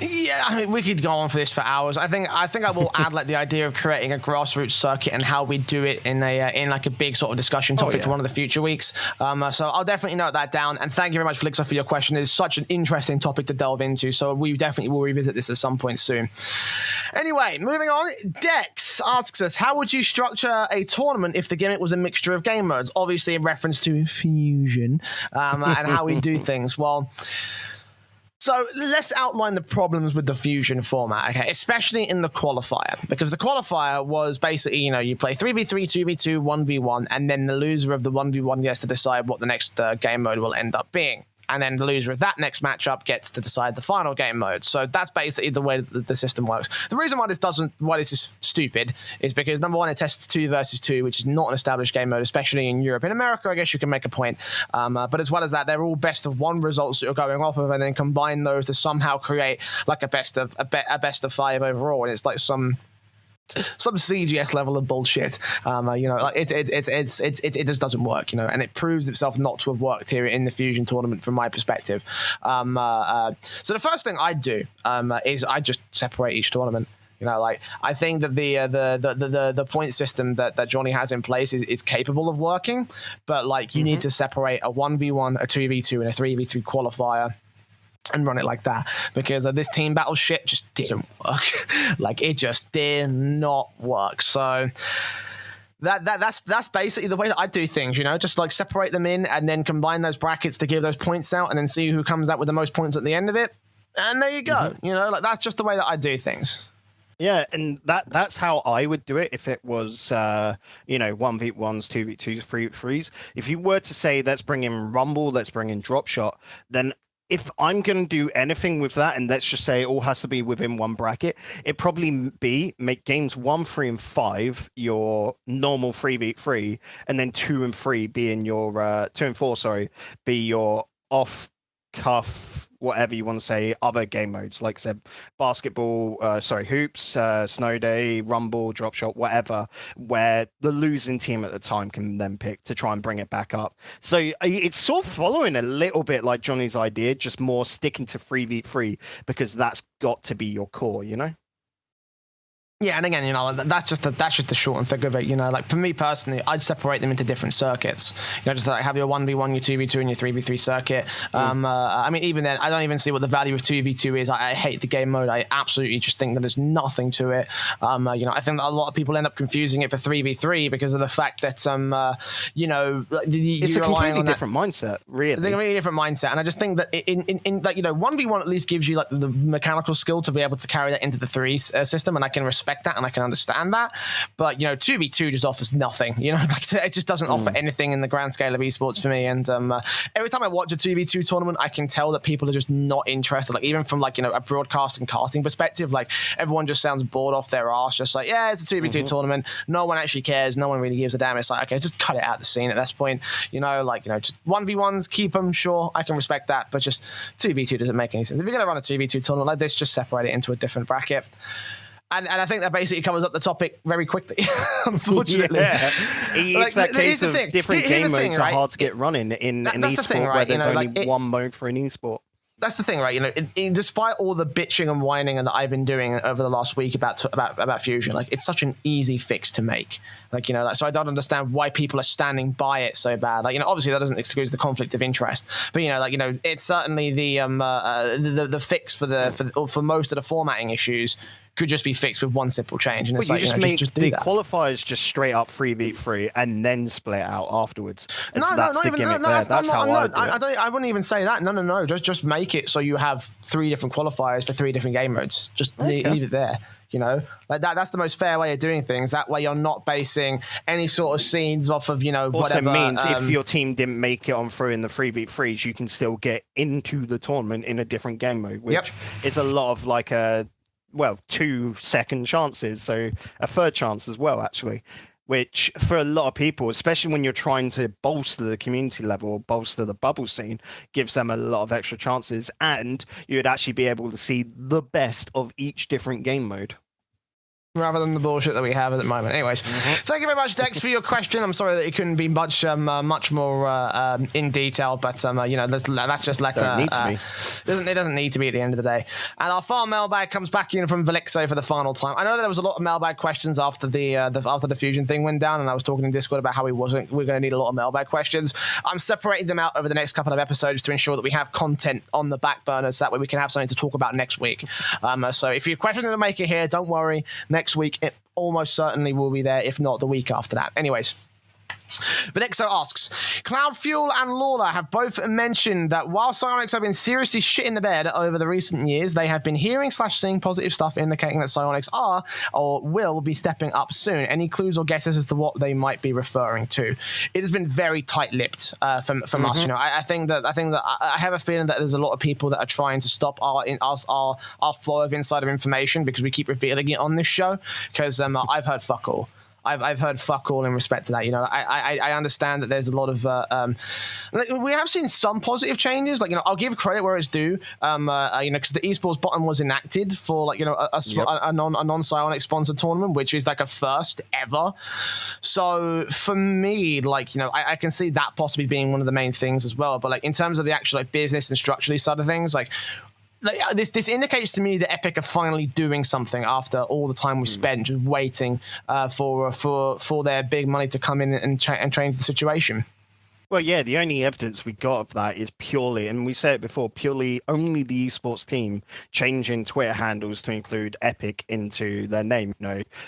Yeah, I mean, we could go on for this for hours. I think I will add like the idea of creating a grassroots circuit and how we do it in like a big sort of discussion topic for one of the future weeks. So I'll definitely note that down. And thank you very much, Velixo, for your question. It is such an interesting topic to delve into. So we definitely will revisit this at some point soon. Anyway, moving on. Dex asks us, how would you structure a tournament if the gimmick was a mixture of game modes? Obviously in reference to Fusion and how we do things. Well, so let's outline the problems with the Fusion format, okay? Especially in the qualifier, because the qualifier was basically, you know, you play 3v3, 2v2, 1v1, and then the loser of the 1v1 gets to decide what the next game mode will end up being. And then the loser of that next matchup gets to decide the final game mode. So that's basically the way that the system works. The reason why this is stupid is because, number one, it tests 2 versus 2, which is not an established game mode, especially in Europe. In America, I guess you can make a point. But as well as that, they're all best of 1 results that you're going off of, and then combine those to somehow create like a best of 5 overall. And it's like some CGS level of bullshit. You know, like it just doesn't work, you know, and it proves itself not to have worked here in the Fusion tournament from my perspective. So the first thing I do is I just separate each tournament. You know, like, I think that the point system that Johnny has in place is capable of working, but like you need to separate a 1v1, a 2v2, and a 3v3 qualifier and run it like that, because this team battle shit just didn't work. Like, it just did not work. So that's basically the way that I do things, you know, just like separate them in and then combine those brackets to give those points out, and then see who comes out with the most points at the end of it. And there you go. You know, like, that's just the way that I do things. Yeah, and that's how I would do it if it was, you know, 1v1s, 2v2s, 3v3s. If you were to say, let's bring in Rumble, let's bring in Drop Shot, then if I'm going to do anything with that, and let's just say it all has to be within one bracket, it'd probably be make games 1, 3, and 5 your normal 3v3, and then 2 and 3 being your 2 and 4, sorry, be your off cuff, whatever you want to say, other game modes, like I said, basketball, hoops, snow day, rumble, drop shot, whatever, where the losing team at the time can then pick to try and bring it back up. So it's sort of following a little bit like Johnny's idea, just more sticking to 3v3 because that's got to be your core, you know? Yeah, and again, that's just the short and thick of it. Like for me personally, I'd separate them into different circuits. Just like have your 1v1, your 2v2, and your 3v3 circuit. I mean, even then, I don't even see what the value of 2v2 is. I hate the game mode. I absolutely just think that there's nothing to it. I think that a lot of people end up confusing it for 3v3 because of the fact that, it's a completely different mindset, really. It's a completely different mindset, and I just think that in 1v1 at least gives you like the mechanical skill to be able to carry that into the 3 system, and I can respect that and I can understand that, but 2v2 just offers nothing. It just doesn't offer anything in the grand scale of esports for me. And every time I watch a 2v2 tournament, I can tell that people are just not interested. Like even from a broadcast and casting perspective, like everyone just sounds bored off their arse, just like, yeah, it's a 2v2 tournament, no one actually cares, no one really gives a damn. It's like, okay, just cut it out of the scene at this point. Just 1v1s, keep them, sure, I can respect that, but just 2v2 doesn't make any sense. If you're going to run a 2v2 tournament like this, just separate it into a different bracket. And I think that basically covers up the topic very quickly, unfortunately. Yeah. It's that case of different game modes are hard to get running in an esport where there's only one mode for an esport. That's the thing, right? Despite all the bitching and whining that I've been doing over the last week about Fusion, it's such an easy fix to make. So I don't understand why people are standing by it so bad. Obviously that doesn't excuse the conflict of interest, but it's certainly the fix for most of the formatting issues could just be fixed with one simple change. And it's just make the qualifiers just straight up 3v3 and then split out afterwards. That's the gimmick there. That's how I do it. I wouldn't even say that. No. Just make it so you have 3 different qualifiers for 3 different game modes. Just leave it there. That's the most fair way of doing things. That way you're not basing any sort of scenes off of, also whatever. Means if your team didn't make it on through in the 3v3s, you can still get into the tournament in a different game mode, which is a lot of 2 second chances, so a third chance as well, actually, which for a lot of people, especially when you're trying to bolster the community level or bolster the bubble scene, gives them a lot of extra chances, and you'd actually be able to see the best of each different game mode. Rather than the bullshit that we have at the moment. Anyways, thank you very much, Dex, for your question. I'm sorry that it couldn't be much more in detail, but that's just letter. It doesn't need to be at the end of the day. And our final mailbag comes back in from Velixo for the final time. I know that there was a lot of mailbag questions after the Fusion thing went down, and I was talking in Discord about how we're going to need a lot of mailbag questions. I'm separating them out over the next couple of episodes to ensure that we have content on the back burner, so that way we can have something to talk about next week. So if your question didn't make it here, don't worry. Next week, it almost certainly will be there, if not the week after that. Anyways, Velixo asks, CloudFuel and Lawler have both mentioned that while Psyonix have been seriously shit in the bed over the recent years, they have been hearing/seeing positive stuff indicating that Psyonix are or will be stepping up soon. Any clues or guesses as to what they might be referring to? It has been very tight-lipped from us. I think that I have a feeling that there's a lot of people that are trying to stop our flow of insider information because we keep revealing it on this show. Because I've heard fuck all. I've heard fuck all in respect to that. I understand that there's a lot of we have seen some positive changes. I'll give credit where it's due. Because the esports bottom was enacted for a non-Psyonix sponsored tournament, which is like a first ever. So for me, I can see that possibly being one of the main things as well. But in terms of the actual business and structurally side of things, this indicates to me that Epic are finally doing something after all the time we spent just waiting for their big money to come in and change the situation. Well, yeah, the only evidence we got of that is purely, and we said it before, purely only the esports team changing Twitter handles to include Epic into their name,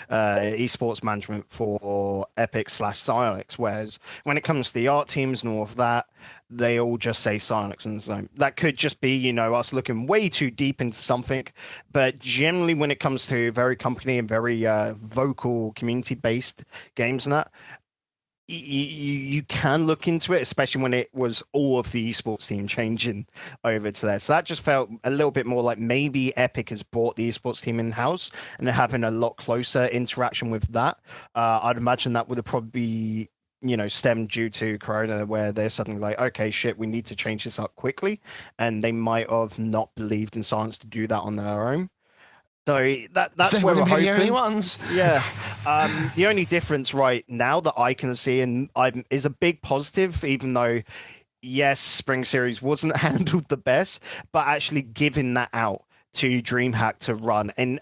esports management for Epic/Psyonix, whereas when it comes to the art teams and all of that, they all just say Psyonix, and so that could just be, us looking way too deep into something. But generally, when it comes to very company and very vocal community-based games and that, you can look into it, especially when it was all of the esports team changing over to there. So that just felt a little bit more like maybe Epic has brought the esports team in-house and they're having a lot closer interaction with that. I'd imagine that would have probably stemmed due to Corona, where they're suddenly like, okay, shit, we need to change this up quickly, and they might have not believed in science to do that on their own. So that's where we're hoping. The only ones. Yeah. The only difference right now that I can see is a big positive, even though, yes, Spring Series wasn't handled the best, but actually giving that out to DreamHack to run, and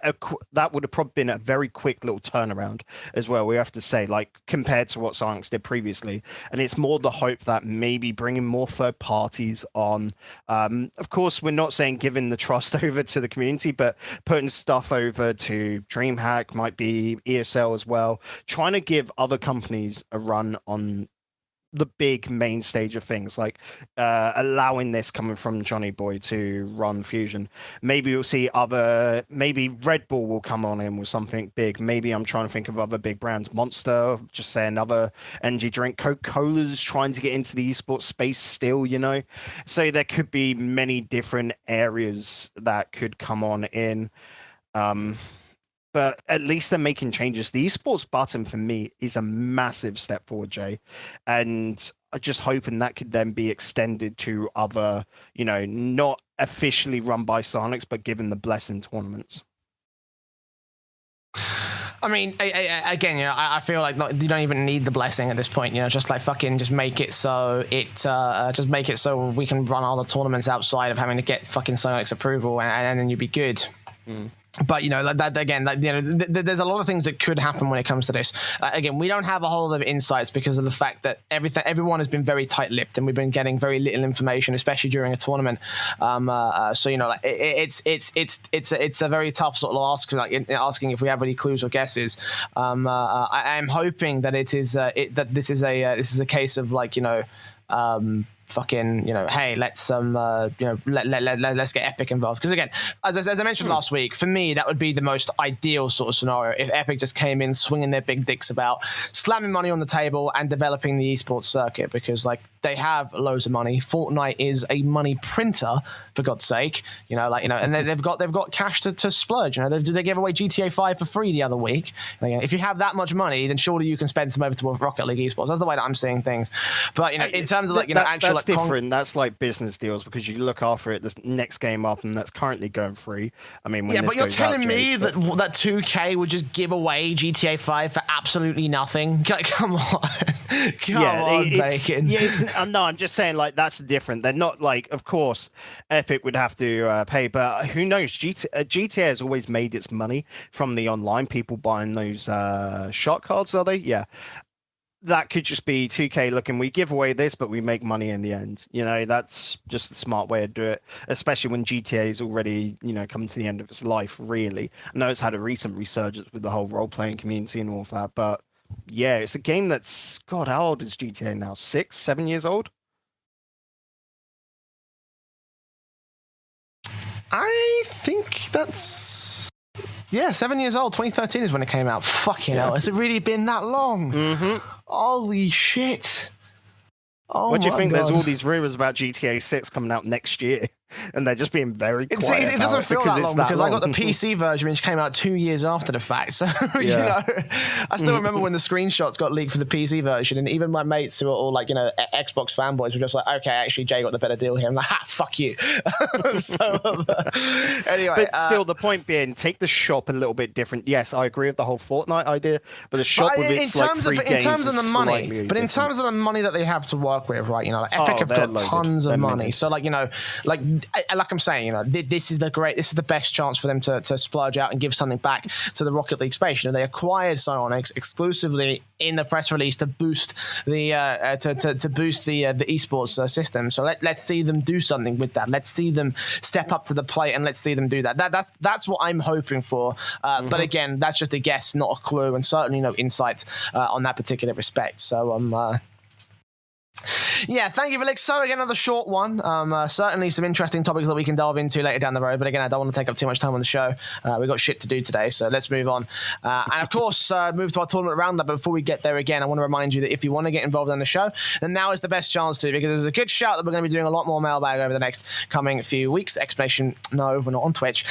that would have probably been a very quick little turnaround as well, we have to say, like, compared to what Psyonix did previously. And it's more the hope that maybe bringing more third parties on, of course, we're not saying giving the trust over to the community, but putting stuff over to DreamHack, might be ESL as well, trying to give other companies a run on the big main stage of things, like allowing this coming from Johnny Boy to run Fusion. Maybe we'll see maybe Red Bull will come on in with something big. Maybe I'm trying to think of other big brands. Monster, just say another energy drink. Coca-Cola's trying to get into the esports space still, So there could be many different areas that could come on in. But at least they're making changes. The esports button for me is a massive step forward, Jay. And I'm just hoping that could then be extended to other, not officially run by Psyonix, but given the blessing tournaments. I mean, again, I feel like you don't even need the blessing at this point. Just like fucking, just make it so just make it so we can run all the tournaments outside of having to get fucking Psyonix approval, and then you'd be good. Mm. But like that again, there's a lot of things that could happen when it comes to this. Again, we don't have a whole lot of insights because of the fact that everyone has been very tight-lipped, and we've been getting very little information, especially during a tournament. So like it's a very tough sort of ask, like asking if we have any clues or guesses. I am hoping that it is that this is a case of like fucking, hey, let's let's get Epic involved, because again, as I mentioned last week, for me that would be the most ideal sort of scenario if Epic just came in swinging their big dicks about, slamming money on the table and developing the esports circuit, because like they have loads of money. Fortnite is a money printer, for God's sake, and they've got cash to splurge. They gave away GTA 5 for free the other week. If you have that much money, then surely you can spend some over towards Rocket League esports. That's the way that I'm seeing things. But in terms of actual, that's different. That's like business deals, because you look after it. This next game up, and that's currently going free. I mean, when but you're telling me that 2K would just give away GTA 5 for absolutely nothing? Come on, come on, Bacon. No, I'm just saying, like, that's different. They're not like, of course, Epic would have to pay, but who knows? GTA has always made its money from the online people buying those shot cards. Are they? Yeah. That could just be 2K looking, we give away this, but we make money in the end. That's just the smart way to do it, especially when GTA is already, come to the end of its life, really. I know it's had a recent resurgence with the whole role-playing community and all of that, but yeah, it's a game that's, God, how old is GTA now? 6, 7 years old? I think that's... Yeah, 7 years old. 2013 is when it came out. Fucking hell. Has it really been that long? Mm-hmm. Holy shit. Oh, what do you think? God. There's all these rumors about GTA 6 coming out next year, and they're just being very quiet. It doesn't feel that long, because I got the long. PC version, which came out 2 years after the fact. So, I still remember when the screenshots got leaked for the PC version, and even my mates who are all like, Xbox fanboys were just like, okay, actually, Jay got the better deal here. I'm like, fuck you. Anyway. But still, the point being, take the shop a little bit different. Yes, I agree with the whole Fortnite idea, but the shop with its like free games in terms of the money, but in terms of the money that they have to work with, right? Epic have got tons of money. So like I'm saying, this is the best chance for them to splurge out and give something back to the Rocket League space. They acquired Psyonix exclusively in the press release to boost the the esports system. So let's see them do something with that. Let's see them step up to the plate, and let's see them do that. That's what I'm hoping for. But again, that's just a guess, not a clue, and certainly no insight on that particular respect. So Yeah, thank you, Velixo. Again, another short one. Certainly some interesting topics that we can delve into later down the road. But again, I don't want to take up too much time on the show. We've got shit to do today, so let's move on. And of course, move to our tournament roundup. But before we get there again, I want to remind you that if you want to get involved in the show, then now is the best chance to, because there's a good shout that we're going to be doing a lot more Mailbag over the next coming few weeks. Explanation, no, we're not on Twitch.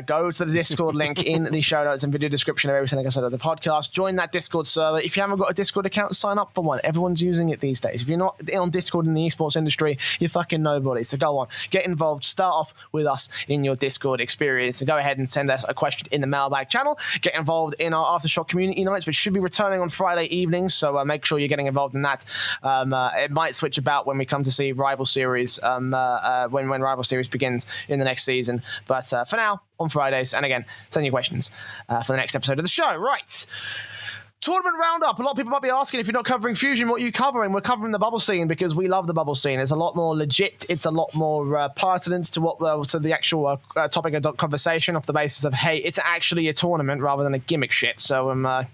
Go to the Discord link in the show notes and video description of every single episode of the podcast. Join that Discord server. If you haven't got a Discord account, sign up for one. Everyone's using it these days. If you're not on Discord in the esports industry, you're fucking nobody. So go on, get involved, start off with us in your Discord experience, and go ahead and send us a question in the Mailbag channel. Get involved in our Aftershock community nights, which should be returning on Friday evenings, so make sure you're getting involved in that. It might switch about when we come to see Rival Series, when Rival Series begins in the next season, but for now, on Fridays. And again, send your questions for the next episode of the show. Right. Tournament roundup. A lot of people might be asking, if you're not covering Fusion, what are you covering? We're covering the bubble scene because we love the bubble scene. It's a lot more legit. It's a lot more pertinent to what to the actual topic of conversation, off the basis of, hey, it's actually a tournament rather than a gimmick shit. So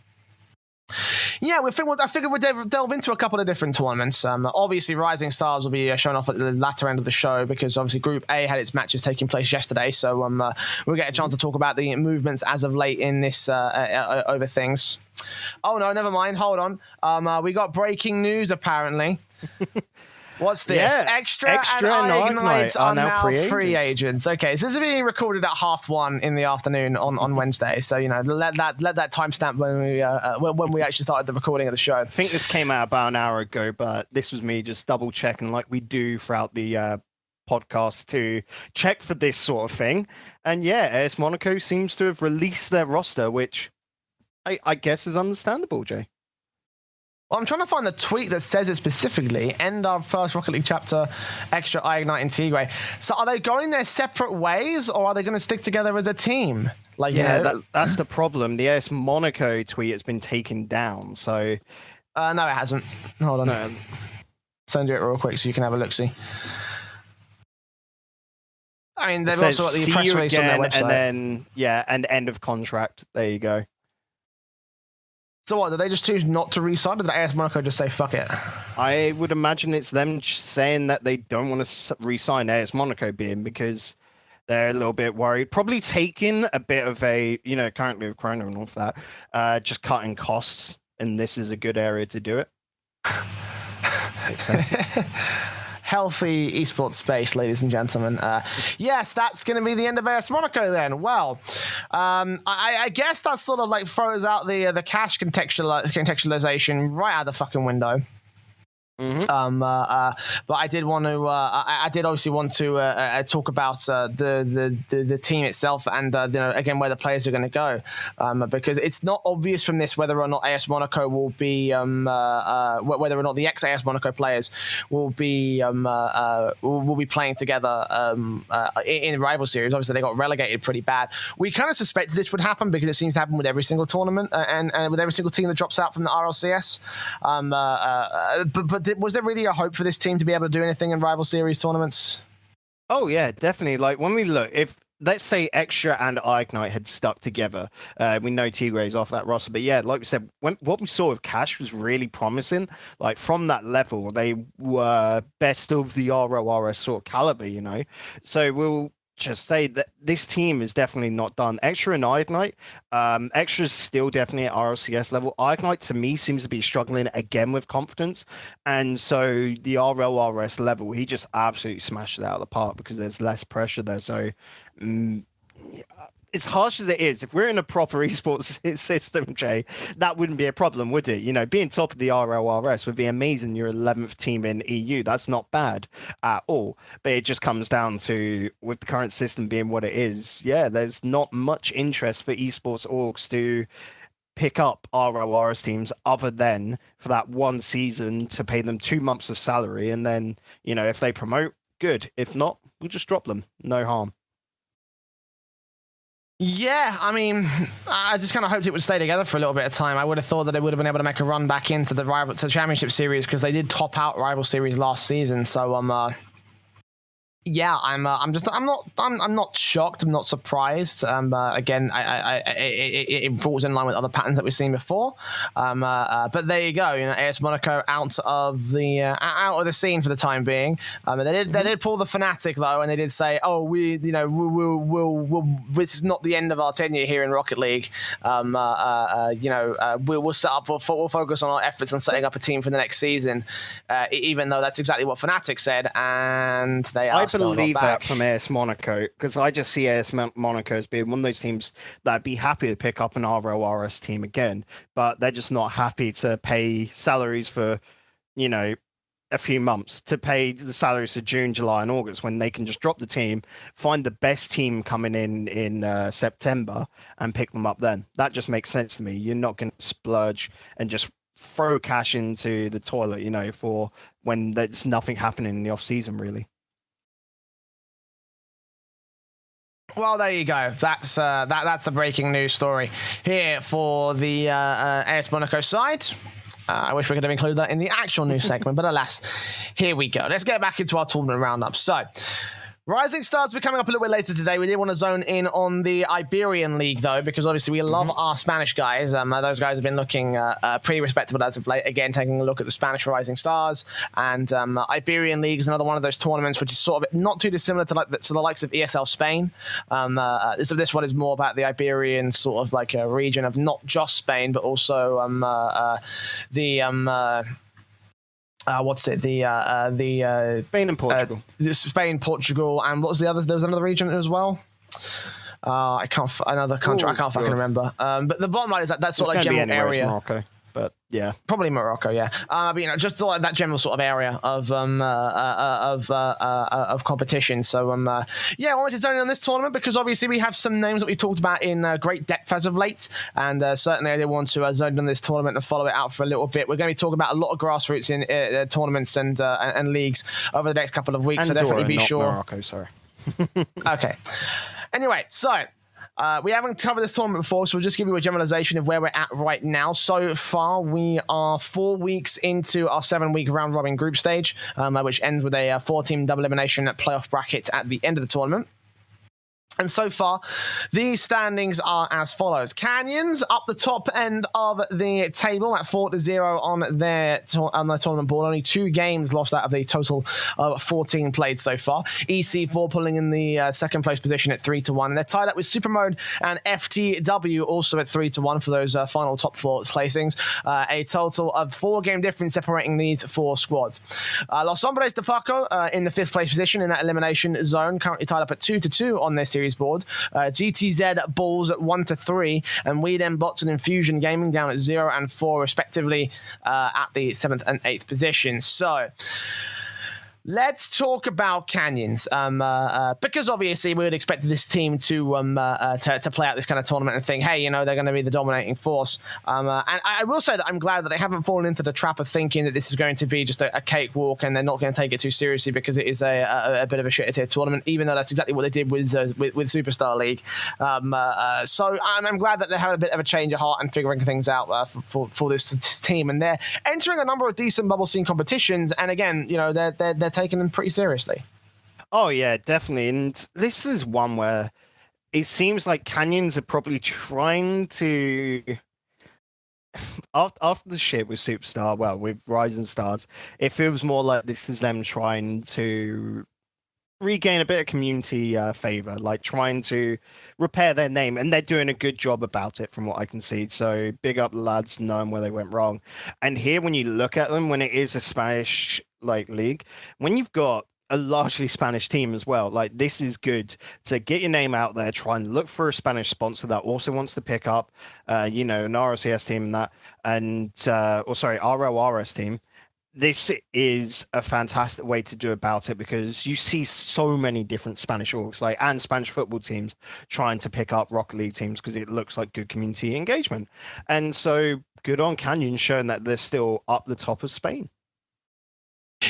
yeah, I figured we'd delve into a couple of different tournaments. Obviously, Rising Stars will be shown off at the latter end of the show because obviously Group A had its matches taking place yesterday. So we'll get a chance to talk about the movements as of late in this over things. Oh, no, never mind. Hold on. We got breaking news, apparently. What's this? Yeah, Extra and Ignite are are now free agents. Okay, so this is being recorded at 1:30 in the afternoon on Wednesday. So, let that timestamp when we actually started the recording of the show. I think this came out about an hour ago, but this was me just double checking like we do throughout the podcast to check for this sort of thing. And yeah, AS Monaco seems to have released their roster, which I guess is understandable, Jay. Well, I'm trying to find the tweet that says it specifically. End our first Rocket League chapter, Extra Ignite and Tigre. So are they going their separate ways, or are they going to stick together as a team? Like, that's the problem. The AS Monaco tweet has been taken down. So no, it hasn't. Hold on. No. Send you it real quick so you can have a look-see. I mean, they've also got the press release on their website. And then, and end of contract. There you go. So what, did they just choose not to re-sign, or did AS Monaco just say, fuck it? I would imagine it's them saying that they don't want to re-sign AS Monaco being because they're a little bit worried. Probably taking a bit of a, currently with Corona and all of that, just cutting costs, and this is a good area to do it. Makes sense. Healthy esports space, ladies and gentlemen. Yes, that's going to be the end of AS Monaco then. Well, I guess that sort of like throws out the Kash contextualization right out the fucking window. Mm-hmm. But I did want to. I did obviously want to talk about the team itself and again where the players are going to go, because it's not obvious from this whether or not AS Monaco will be whether or not the ex-AS Monaco players will be playing together in rival series. Obviously, they got relegated pretty bad. We kind of suspected this would happen because it seems to happen with every single tournament and with every single team that drops out from the RLCS. But was there really a hope for this team to be able to do anything in rival series tournaments? Oh yeah, definitely. Like when we look, if let's say Extra and Ignite had stuck together, we know Tigre's off that roster, but yeah, like we said, what we saw with Kash was really promising. Like from that level, they were best of the RLRS sort of caliber, So we'll just say that this team is definitely not done. Extra and Ignite, Extra's still definitely at RLCS level. Ignite to me seems to be struggling again with confidence, and so the RLRS level, he just absolutely smashed it out of the park because there's less pressure there. So as harsh as it is, if we're in a proper esports system, Jay, that wouldn't be a problem, would it? Being top of the RLRS would be amazing. You're 11th team in EU. That's not bad at all. But it just comes down to, with the current system being what it is, there's not much interest for esports orgs to pick up RLRS teams other than for that one season to pay them 2 months of salary. And then, if they promote, good. If not, we'll just drop them. No harm. Yeah, I mean, I just kind of hoped it would stay together for a little bit of time. I would have thought that they would have been able to make a run back into the championship series because they did top out rival series last season. So Yeah, I'm not shocked. I'm not surprised. Again, it falls in line with other patterns that we've seen before. But there you go. You know, AS Monaco out of the scene for the time being. They did pull the Fnatic though, and they did say, "Oh, we'll this is not the end of our tenure here in Rocket League. We'll set up. We'll focus on our efforts on setting up a team for the next season." Even though that's exactly what Fnatic said, and they are. I believe that from AS Monaco, because I just see AS Monaco as being one of those teams that I'd be happy to pick up an RLRS team again, but they're just not happy to pay salaries for, a few months, to pay the salaries for June, July, and August when they can just drop the team, find the best team coming in September, and pick them up then. That just makes sense to me. You're not going to splurge and just throw cash into the toilet, for when there's nothing happening in the off season, really. Well, there you go. That's the breaking news story here for the AS Monaco side. I wish we could have included that in the actual news segment, but alas, here we go. Let's get back into our tournament roundup. So, Rising Stars will be coming up a little bit later today. We did want to zone in on the Iberian League, though, because obviously we love our Spanish guys. Those guys have been looking pretty respectable as of late. Again, taking a look at the Spanish Rising Stars. And Iberian League is another one of those tournaments which is sort of not too dissimilar to the likes of ESL Spain. This one is more about the Iberian sort of like a region of not just Spain, but also Spain and Portugal. Spain, Portugal, and what was the other? There was another region as well. Another country. I can't fucking remember. But the bottom line is that's sort of like general area. Morocco, but yeah, probably Morocco. Yeah, but just sort of like that general sort of area of competition. So I wanted to zone in on this tournament because obviously we have some names that we've talked about in great depth as of late, and certainly I did want to zone in on this tournament and follow it out for a little bit. We're going to be talking about a lot of grassroots in tournaments and leagues over the next couple of weeks. And so definitely be sure. Morocco, sorry. Okay. Anyway, so. We haven't covered this tournament before, so we'll just give you a generalization of where we're at right now. So far, we are 4 weeks into our 7-week round-robin group stage, which ends with a 4-team double elimination playoff bracket at the end of the tournament. And so far, the standings are as follows. Canyons up the top end of the table at 4-0 on their tournament board. Only 2 games lost out of the total of 14 played so far. EC4 pulling in the second place position at 3-1. And they're tied up with SUPRMODE and FTW also at 3-1 for those final top 4 placings. A total of 4 game difference separating these 4 squads. Los Hombres de Paco in the 5th place position in that elimination zone, currently tied up at 2-2 on their series board. GTZ Bulls at 1-3, and We Them Bots and Infusion Gaming down at 0 and 4 respectively at the 7th and 8th position. So let's talk about Canyons, because obviously we would expect this team to play out this kind of tournament and think, hey, they're going to be the dominating force. And I will say that I'm glad that they haven't fallen into the trap of thinking that this is going to be just a cakewalk and they're not going to take it too seriously because it is a bit of a shit tier tournament, even though that's exactly what they did with Superstar League. So I'm glad that they're having a bit of a change of heart and figuring things out for this team, and they're entering a number of decent bubble scene competitions. And again, they're taking them pretty seriously. Oh yeah, definitely. And this is one where it seems like Canyons are probably trying to, after the shit with Superstar, well, with Rising Stars, it feels more like this is them trying to regain a bit of community favor, like trying to repair their name, and they're doing a good job about it from what I can see. So big up the lads, knowing where they went wrong. And here, when you look at them, when it is a Spanish league, when you've got a largely Spanish team as well, like this is good to get your name out there, try and look for a Spanish sponsor that also wants to pick up an RLCS team RLRS team. This is a fantastic way to do about it because you see so many different Spanish orgs and Spanish football teams trying to pick up Rocket League teams because it looks like good community engagement. And so good on Canyon showing that they're still up the top of Spain.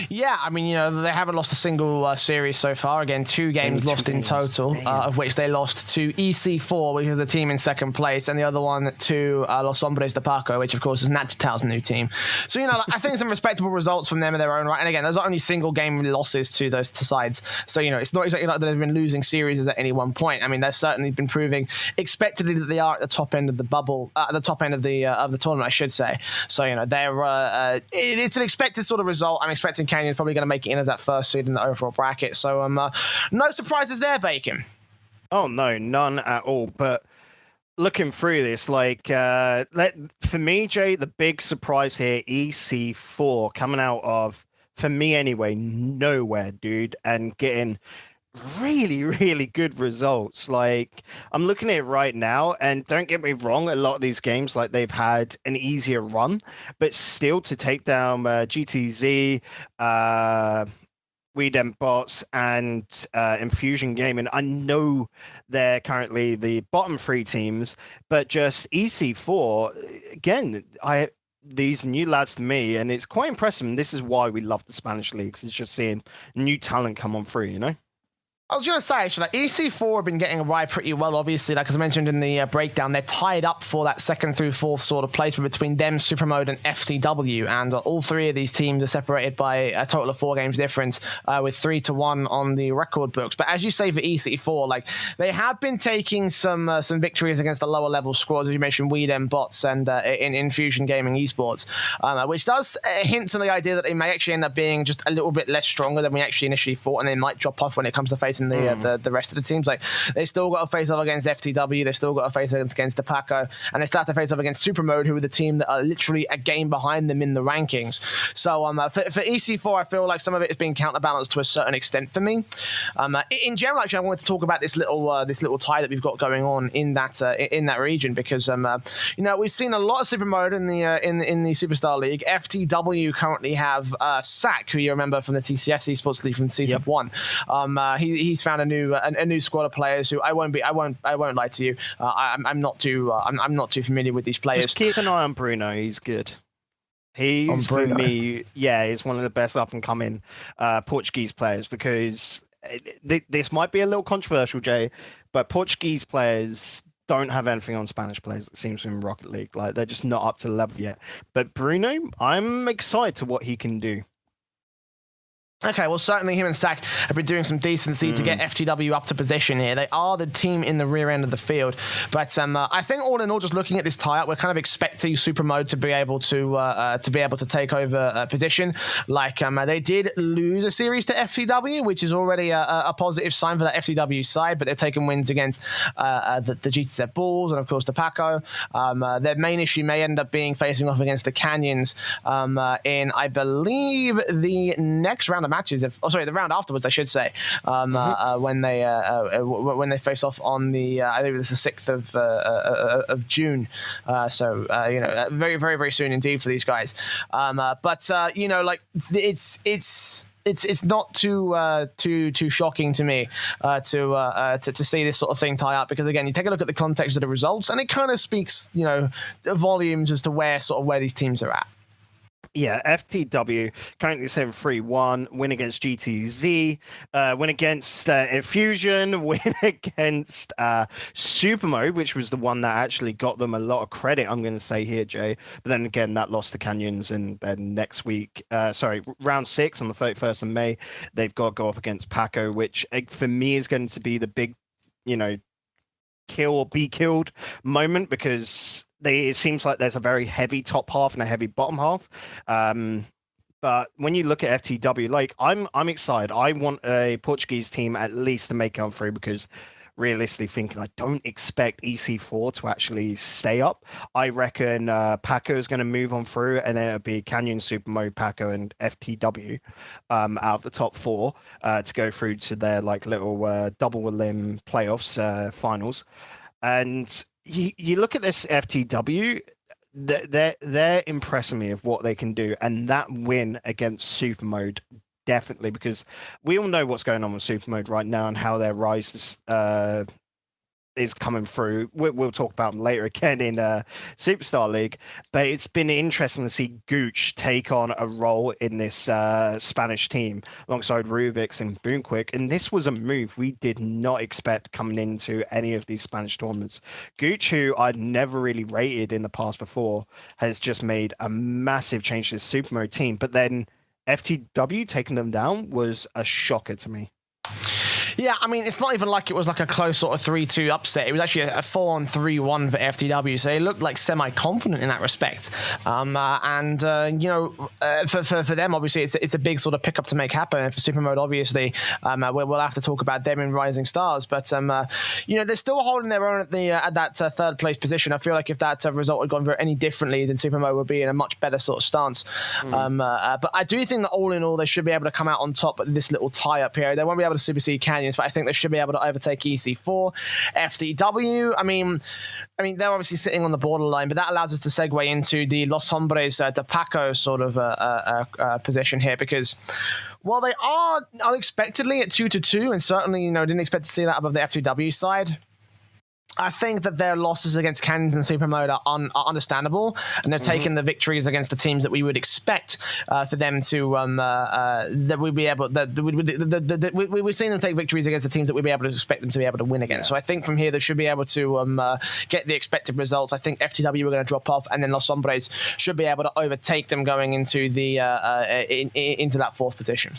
Yeah, I mean, they haven't lost a single series so far. Again, 2 games lost in total, of which they lost to EC4, which is the team in second place, and the other one to Los Hombres de Paco, which, of course, is Natal's new team. So, I think some respectable results from them in their own right. And again, those are only single game losses to those sides. So, it's not exactly like they've been losing series at any one point. I mean, they've certainly been proving expectedly that they are at the top end of the bubble, at the top end of the tournament, I should say. So, they're it's an expected sort of result. I'm expecting Canyon's probably going to make it in as that first seed in the overall bracket. So no surprises there, Bacon. Oh, no, none at all. But looking through this, for me, Jay, the big surprise here, EC4 coming out of, for me anyway, nowhere, dude, and getting really, really good results. I'm looking at it right now, and don't get me wrong, a lot of these games, they've had an easier run, but still to take down GTZ, WMB Bots, and Infusion Gaming. I know they're currently the bottom 3 teams, but just EC4, again, these new lads to me, and it's quite impressive, and this is why we love the Spanish leagues. It's just seeing new talent come on through, I was going to say, actually, EC4 have been getting a ride pretty well, obviously. As I mentioned in the breakdown, they're tied up for that 2nd through 4th sort of placement between them, SUPRMODE, and FTW. And all 3 of these teams are separated by a total of 4 games difference, with 3-1 on the record books. But as you say for EC4, they have been taking some victories against the lower level squads, as you mentioned, WMB Bots and in Infusion Gaming Esports, which does hint to the idea that they may actually end up being just a little bit less stronger than we actually initially thought, and they might drop off when it comes to facing the rest of the teams. They still got to face off against FTW, they still got to face against the Paco, and they start to face off against SUPRMODE, who are the team that are literally a game behind them in the rankings. So for EC4, I feel like some of it has been counterbalanced to a certain extent for me. In general, actually, I wanted to talk about this little tie that we've got going on in that region, because we've seen a lot of SUPRMODE in the Superstar League. FTW currently have Sack, who you remember from the TCS Esports League from season 1. He's found a new squad of players who I won't lie to you. I'm not too familiar with these players. Just keep an eye on Bruno. He's good. He's, for me, he's one of the best up and coming Portuguese players, because this might be a little controversial, Jay, but Portuguese players don't have anything on Spanish players, it seems, in Rocket League. They're just not up to the level yet. But Bruno, I'm excited to what he can do. Okay, well, certainly him and Sack have been doing some decency to get FTW up to position here. They are the team in the rear end of the field. But I think all in all, just looking at this tie-up, we're kind of expecting SUPRMODE to be able to take over position. They did lose a series to FTW, which is already a positive sign for that FTW side, but they've taken wins against the GTZ Bulls and, of course, the Paco. Their main issue may end up being facing off against the Canyons in, I believe, the next round of matches, the round afterwards, I should say, when they face off on the I think it was the 6th of June. Very, very, very soon indeed for these guys. It's not too shocking to me to see this sort of thing tie up, because again, you take a look at the context of the results, and it kind of speaks volumes as to where these teams are at. Yeah, FTW currently 7-3-1, win against GTZ, win against Infusion, win against SUPRMODE, which was the one that actually got them a lot of credit, I'm going to say here, Jay. But then again, that lost to Canyons, and then next week, round 6 on the 31st of May, they've got to go up against Paco, which for me is going to be the big, kill or be killed moment, because it seems like there's a very heavy top half and a heavy bottom half. But when you look at FTW, I'm excited. I want a Portuguese team at least to make it on through, because realistically thinking, I don't expect EC4 to actually stay up. I reckon Paco is going to move on through, and then it'll be Canyon, SUPRMODE, Paco, and FTW out of the top 4 to go through to their little double limb playoffs finals. And you look at this FTW, they're impressing me of what they can do, and that win against SUPRMODE definitely, because we all know what's going on with SUPRMODE right now and how their rise is coming through. We'll talk about them later again in Superstar League, but it's been interesting to see Gooch take on a role in this Spanish team alongside Rubix and Boonquick, and this was a move we did not expect coming into any of these Spanish tournaments. Gooch, who I'd never really rated in the past before, has just made a massive change to the SUPRMODE team, but then FTW taking them down was a shocker to me. Yeah, I mean, it's not even like it was like a close sort of 3-2 upset. It was actually a 4-3-1 for FTW, so they looked like semi-confident in that respect. For them, obviously, it's a big sort of pickup to make happen. And for SUPRMODE, obviously, we'll have to talk about them in Rising Stars. But, they're still holding their own at that third place position. I feel like if that result had gone any differently, then SUPRMODE would be in a much better sort of stance. But I do think that all in all, they should be able to come out on top at this little tie-up here. They won't be able to supersede Canyons, but I think they should be able to overtake EC4. FTW, I mean, they're obviously sitting on the borderline, but that allows us to segue into the Los Hombres de Paco sort of position here, because while they are unexpectedly at 2-2, and certainly, didn't expect to see that above the FTW side, I think that their losses against Canyons and SUPRMODE are understandable, and they've taken the victories against the teams that we would expect for them to that we'd be able we've seen them take victories against the teams that we'd be able to expect them to be able to win against. So I think from here they should be able to get the expected results. I think FTW are going to drop off, and then Los Hombres should be able to overtake them going into the into that fourth position.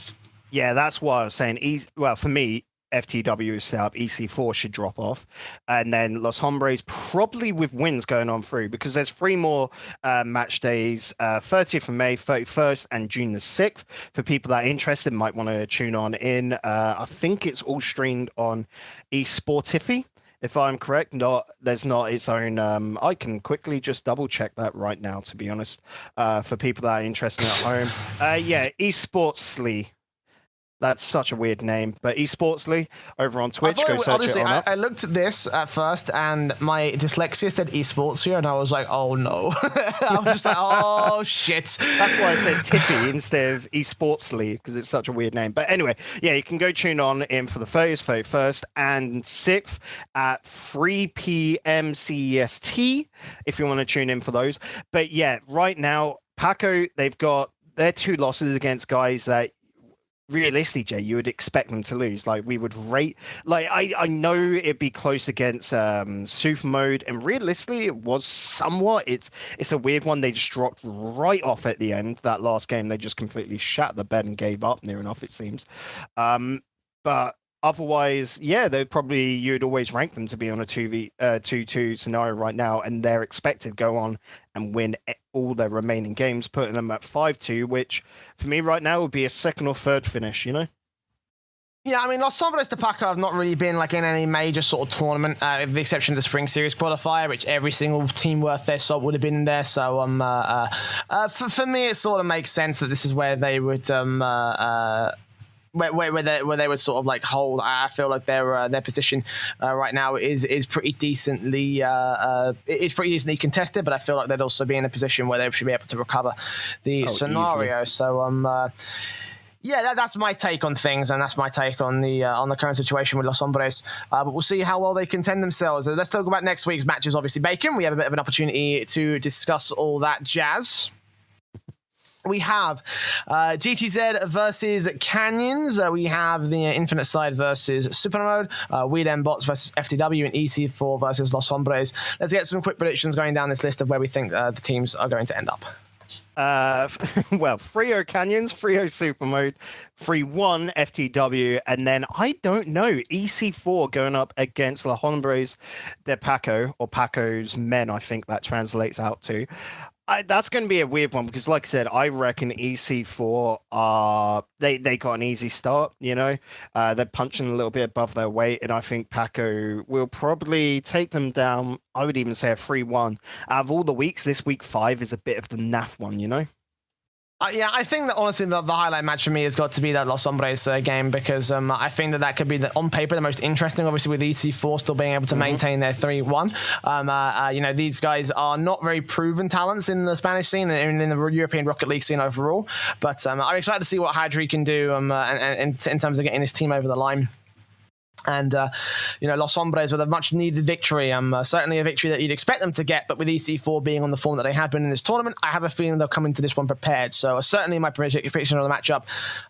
Yeah, that's what I was saying. Well, for me, FTW is set up, EC4 should drop off, and then Los Hombres probably with wins going on through, because there's 3 more match days, 30th of May, 31st, and June the 6th. For people that are interested, might want to tune on in. I think it's all streamed on Esportify, if I'm correct. There's not its own. I can quickly just double check that right now, to be honest, for people that are interested at home. Esportsly. That's such a weird name, but Esportsly over on Twitch. Go search honestly, it on up. I looked at this at first, and my dyslexia said Esports here, and I was like, oh no. I was just like, oh shit. That's why I said Tiffy instead of Esportsly, because it's such a weird name. But anyway, yeah, you can go tune on in for the 30th, 31st, and 6th at 3 p.m. CEST, if you want to tune in for those. But yeah, right now, Paco, they've got their 2 losses against guys that realistically, Jay, you would expect them to lose. Like, we would rate, like, I know it'd be close against SUPRMODE, and realistically, it was somewhat. It's a weird one. They just dropped right off at the end. That last game, they just completely shat the bed and gave up, near enough, it seems. But otherwise, yeah, you'd always rank them to be on a 2-2 scenario right now, and they're expected to go on and win all their remaining games, putting them at 5-2, which for me right now would be a 2nd or 3rd finish, Yeah, I mean, Los Hombres de Paco have not really been like in any major sort of tournament, with the exception of the Spring Series qualifier, which every single team worth their salt would have been in there. So for me, it sort of makes sense that this is where they would where they would sort of like hold. I feel like their position right now is pretty decently contested, but I feel like they'd also be in a position where they should be able to recover the scenario. Easily. So yeah, that's my take on things, and that's my take on the current situation with Los Hombres. But we'll see how well they contend themselves. Let's talk about next week's matches. Obviously, Bacon. We have a bit of an opportunity to discuss all that jazz. We have GTZ versus Canyons. We have the Infinite Side versus SUPRMODE. Weed and Bots versus FTW, and EC4 versus Los Hombres. Let's get some quick predictions going down this list of where we think the teams are going to end up. Well, 3-0 Canyons, 3-0 SUPRMODE, 3-1 FTW, and then I don't know, EC4 going up against Los Hombres de Paco, or Paco's men, I think that translates out to. That's going to be a weird one, because like I said, I reckon EC4 they got an easy start, They're punching a little bit above their weight, and I think Paco will probably take them down. I would even say a 3-1. Out of all the weeks, this week 5 is a bit of the naff one, Yeah, I think that honestly the highlight match for me has got to be that Los Hombres game, because I think that could be on paper the most interesting, obviously with EC4 still being able to maintain their 3-1. These guys are not very proven talents in the Spanish scene and in the European Rocket League scene overall, but I'm excited to see what Hadri can do and in terms of getting this team over the line. And, Los Hombres with a much-needed victory. Certainly a victory that you'd expect them to get, but with EC4 being on the form that they have been in this tournament, I have a feeling they'll come into this one prepared. So certainly my prediction of the matchup,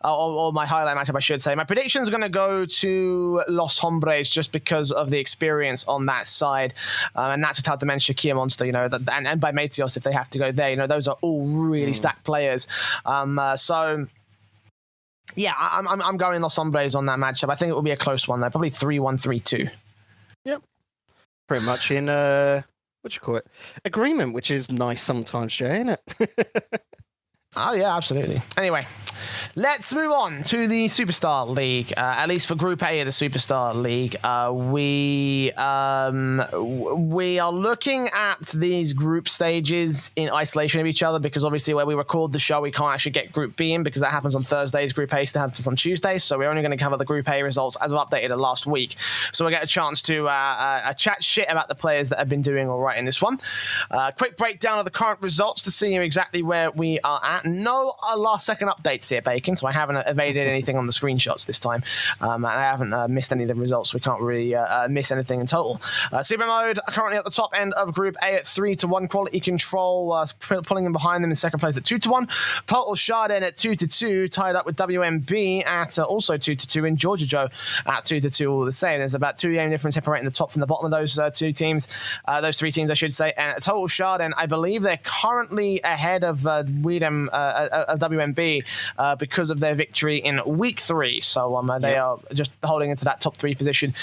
or my highlight matchup, I should say. My prediction is going to go to Los Hombres just because of the experience on that side. And that's without the mention Shakir Monster, and by Mateos if they have to go there. Those are all really stacked players. Yeah, I'm going Los Hombres on that matchup. I think it will be a close one, though. Probably 3-1, 3-2. Yep. Pretty much in, agreement, which is nice sometimes, Jay, isn't it? Oh, yeah, absolutely. Anyway, let's move on to the Superstar League. At least for Group A of the Superstar League, we are looking at these group stages in isolation of each other because obviously where we record the show, we can't actually get Group B in because that happens on Thursdays. Group A still happens on Tuesdays, so we're only going to cover the Group A results as of updated last week. So we'll get a chance to chat shit about the players that have been doing all right in this one. Quick breakdown of the current results to see exactly where we are at. No last-second updates here, Bacon, so I haven't evaded anything on the screenshots this time. And I haven't missed any of the results, so we can't really miss anything in total. SUPRMODE currently at the top end of Group A at 3-1. Quality Control pulling in behind them in second place at 2-1. Totalschaden at 2-2, tied up with WMB at also 2-2, and JorJaJo at 2-2 all the same. There's about 2 game difference separating the top from the bottom of those those 3 teams, I should say. And Totalschaden, I believe they're currently ahead of WMB because of their victory in week 3. So they are just holding into that top 3 position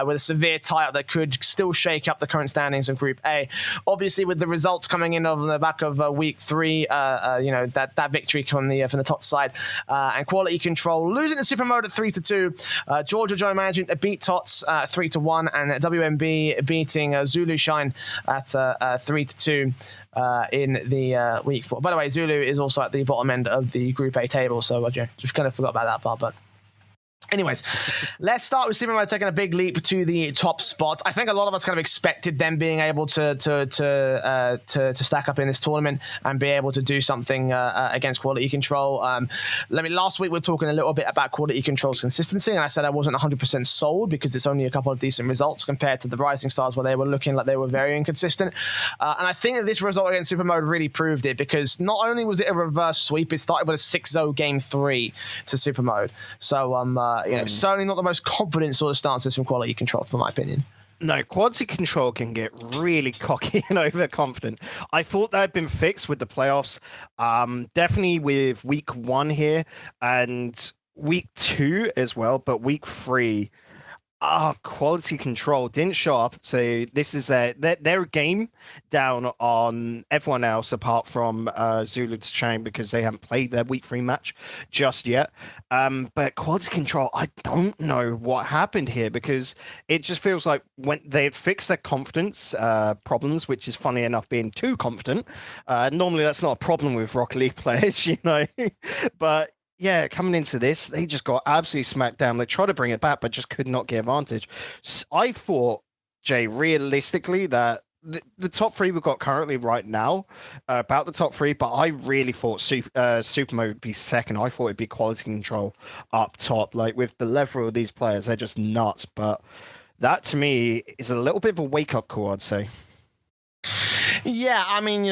with a severe tie-up that could still shake up the current standings of Group A. Obviously, with the results coming in on the back of week 3, that victory from the top side, and Quality Control losing to SUPRMODE at 3-2. JorJaJo managing to beat Tots 3-1, and WMB beating Zulu Shine at 3-2. In the week 4. By the way, Zulu is also at the bottom end of the Group A table, so just kind of forgot about that part, but anyways, let's start with SUPRMODE taking a big leap to the top spot. I think a lot of us kind of expected them being able to stack up in this tournament and be able to do something against Quality Control. Last week we were talking a little bit about Quality Control's consistency, and I said I wasn't 100% sold because it's only a couple of decent results compared to the Rising Stars where they were looking like they were very inconsistent. And I think that this result against SUPRMODE really proved it because not only was it a reverse sweep, it started with a 6-0 game 3 to SUPRMODE. So certainly not the most confident sort of stances from Quality Control, for my opinion. No, Quality Control can get really cocky and overconfident. I thought that had been fixed with the playoffs. Definitely with week 1 here and week 2 as well, but week 3, Quality Control didn't show up. So this is their game down on everyone else apart from Zulu Chain because they haven't played their week 3 match just yet. But Quality Control, I don't know what happened here because it just feels like when they had fixed their confidence problems, which is funny enough being too confident. Normally that's not a problem with Rocket League players, but yeah, coming into this, they just got absolutely smacked down. They tried to bring it back, but just could not get advantage. I thought, Jay, realistically, that the top 3 we've got currently right now, about the top 3, but I really thought SUPRMODE would be second. I thought it'd be Quality Control up top. Like, with the level of these players, they're just nuts. But that, to me, is a little bit of a wake-up call, I'd say. Yeah, I mean,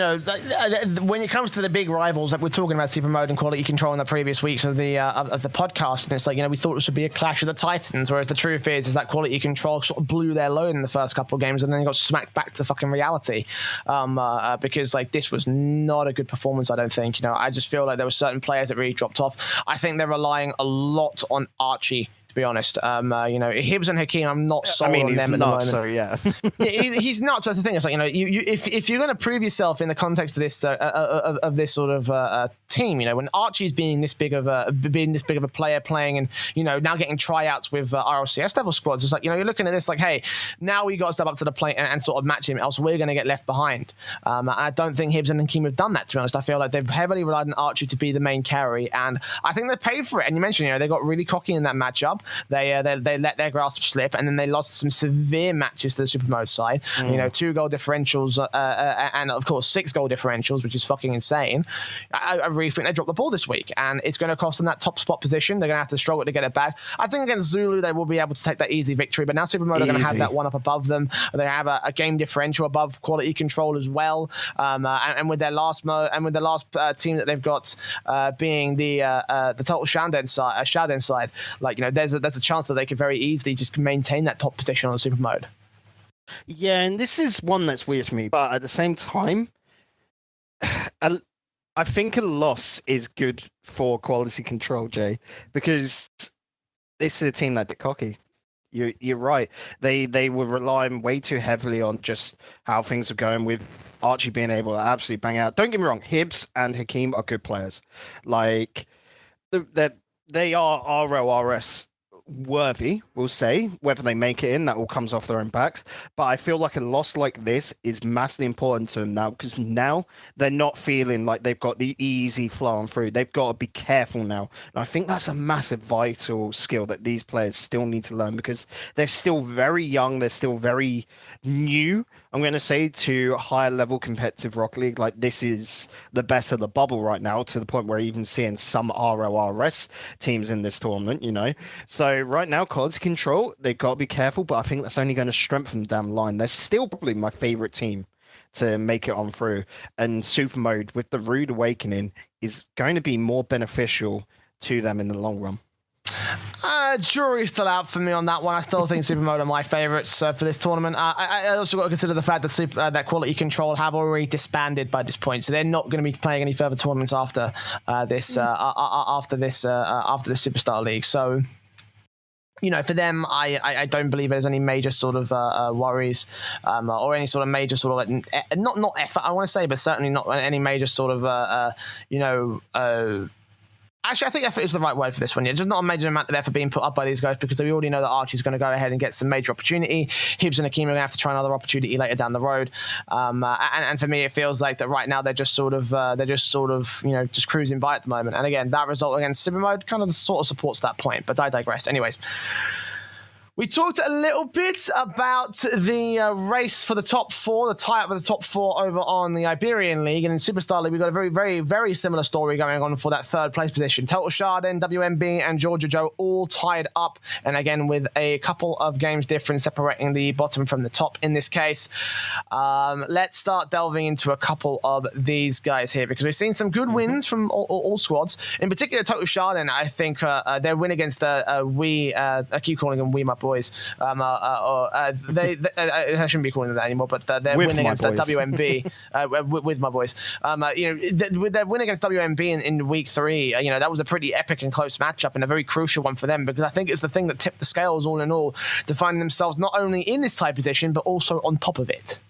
when it comes to the big rivals, like we're talking about SUPRMODE and Quality Control in the previous weeks of the podcast, and it's like, we thought it should be a clash of the Titans, whereas the truth is that Quality Control sort of blew their load in the first couple of games and then got smacked back to fucking reality because this was not a good performance, I don't think. I just feel like there were certain players that really dropped off. I think they're relying a lot on Archie, to be honest. Hibbs and Hakeem, I'm not sold on them at the moment. So yeah. He's nuts, but the thing is, if you're going to prove yourself in the context of this of this sort of team, when Archie's being this big of a player playing and now getting tryouts with RLCS level squads, it's like you're looking at this like, hey, now we got to step up to the plate and sort of match him, else we're going to get left behind. I don't think Hibbs and Hakeem have done that, to be honest. I feel like they've heavily relied on Archie to be the main carry, and I think they paid for it. And you mentioned they got really cocky in that matchup. up. They let their grasp slip, and then they lost some severe matches to the SUPRMODE side. 2 goal differentials, and of course 6 goal differentials, which is fucking insane. I really think they dropped the ball this week, and it's going to cost them that top spot position. They're going to have to struggle to get it back. I think against Zulu, they will be able to take that easy victory, but now SUPRMODE are going to have that one up above them. They have a game differential above Quality Control as well, and with their last team that they've got being the Totalschaden side, there's a chance that they could very easily just maintain that top position on SUPRMODE. Yeah, and this is one that's weird for me, but at the same time, I think a loss is good for Quality Control, Jay, because this is a team that get cocky. You're right. They were relying way too heavily on just how things are going, with Archie being able to absolutely bang out. Don't get me wrong, Hibbs and Hakeem are good players. Like, they are RLRS worthy, we'll say. Whether they make it in, that all comes off their own backs. But I feel like a loss like this is massively important to them now, because now they're not feeling like they've got the easy flow on through. They've got to be careful now. And I think that's a massive vital skill that these players still need to learn, because they're still very young. They're still very new, I'm going to say, to higher level competitive Rocket League. Like, this is the best of the bubble right now, to the point where even seeing some RLRS teams in this tournament, So right now, Quality Control, they've got to be careful, but I think that's only going to strengthen them down the line. They're still probably my favorite team to make it on through. And SUPRMODE, with the Rude Awakening, is going to be more beneficial to them in the long run. Jury's still out for me on that one. I still think SUPRMODE are my favourites for this tournament. I also got to consider the fact that that Quality Control have already disbanded by this point, so they're not going to be playing any further tournaments after this Superstar League. So, for them, I don't believe there's any major sort of worries or any sort of major sort of not effort, I want to say, but certainly not any major sort of Actually, I think effort is the right word for this one. It's just not a major amount of effort being put up by these guys, because we already know that Archie's going to go ahead and get some major opportunity. Hibbs and Hakeem are going to have to try another opportunity later down the road. And for me, it feels like that right now they're just sort of just cruising by at the moment. And again, that result against SUPRMODE kind of sort of supports that point. But I digress. Anyways. We talked a little bit about the race for the top 4, the tie-up for the top 4 over on the Iberian League. And in Superstar League, we've got a very, very, very similar story going on for that 3rd place position. Totalschaden, WMB, and JorJaJo all tied up. And again, with a couple of games difference separating the bottom from the top in this case. Let's start delving into a couple of these guys here, because we've seen some good wins from all squads. In particular, Totalschaden, I think their win against I keep calling them We My Boys. I shouldn't be calling them that anymore, but their win against WMB with my boys. With their win against WMB in week 3, that was a pretty epic and close matchup, and a very crucial one for them, because I think it's the thing that tipped the scales all in all to find themselves not only in this tie position, but also on top of it.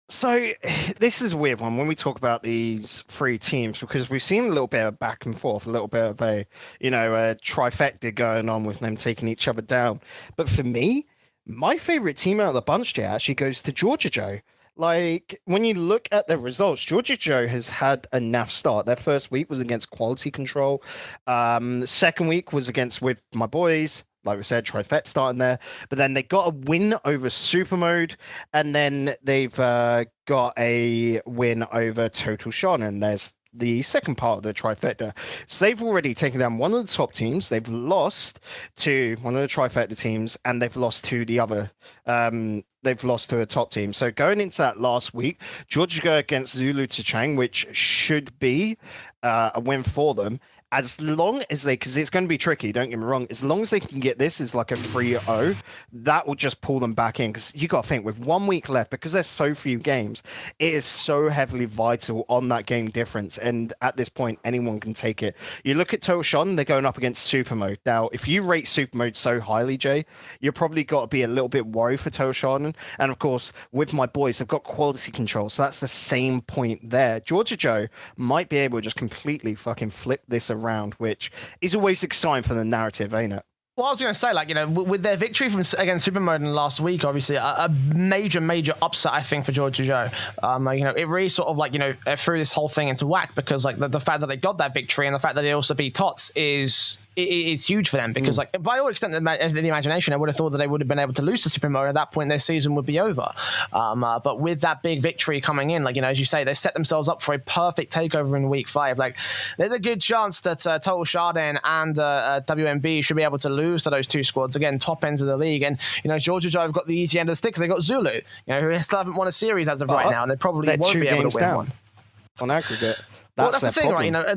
So this is a weird one when we talk about these 3 teams, because we've seen a little bit of back and forth, a little bit of a trifecta going on with them taking each other down. But for me, my favorite team out of the bunch here actually goes to JorJaJo. Like, when you look at their results, JorJaJo has had a naff start. Their first week was against Quality Control. Second week was against With My Boys. Like we said, trifecta starting there. But then they got a win over SUPRMODE, and then they've got a win over Totalschaden. And there's the second part of the trifecta. So they've already taken down one of the top teams. They've lost to one of the trifecta teams, and they've lost to the other. They've lost to a top team. So going into that last week, JorJaJo against Zulu Tachang, which should be a win for them. As long as because it's going to be tricky, don't get me wrong, as long as they can get this as like a 3-0, that will just pull them back in. Because you got to think, with 1 week left, because there's so few games, it is so heavily vital on that game difference. And at this point, anyone can take it. You look at Totalschaden, they're going up against SUPRMODE. Now, if you rate SUPRMODE so highly, Jay, you're probably got to be a little bit worried for Totalschaden. And of course, With My Boys, they've got Quality Control. So that's the same point there. JorJaJo might be able to just completely fucking flip this around, which is always exciting for the narrative, ain't it? Well, I was going to say, with their victory against SUPRMODE in last week, obviously a major upset, I think, for JorJaJo. It really sort of threw this whole thing into whack, because the fact that they got that victory and the fact that they also beat Tots is it's huge for them because, like, by all extent of the imagination, I would have thought that they would have been able to lose to SUPRMODE. At that point, their season would be over. But with that big victory coming in, like, you know, as you say, they set themselves up for a perfect takeover in week 5. Like, there's a good chance that Totalschaden and WMB should be able to lose to those two squads, again, top ends of the league. And, you know, JorJaJo have got the easy end of the stick because they got Zulu, you know, who still haven't won a series as of right now, and they probably won't be able to win one. On aggregate. That's the thing, problem. Right? You know,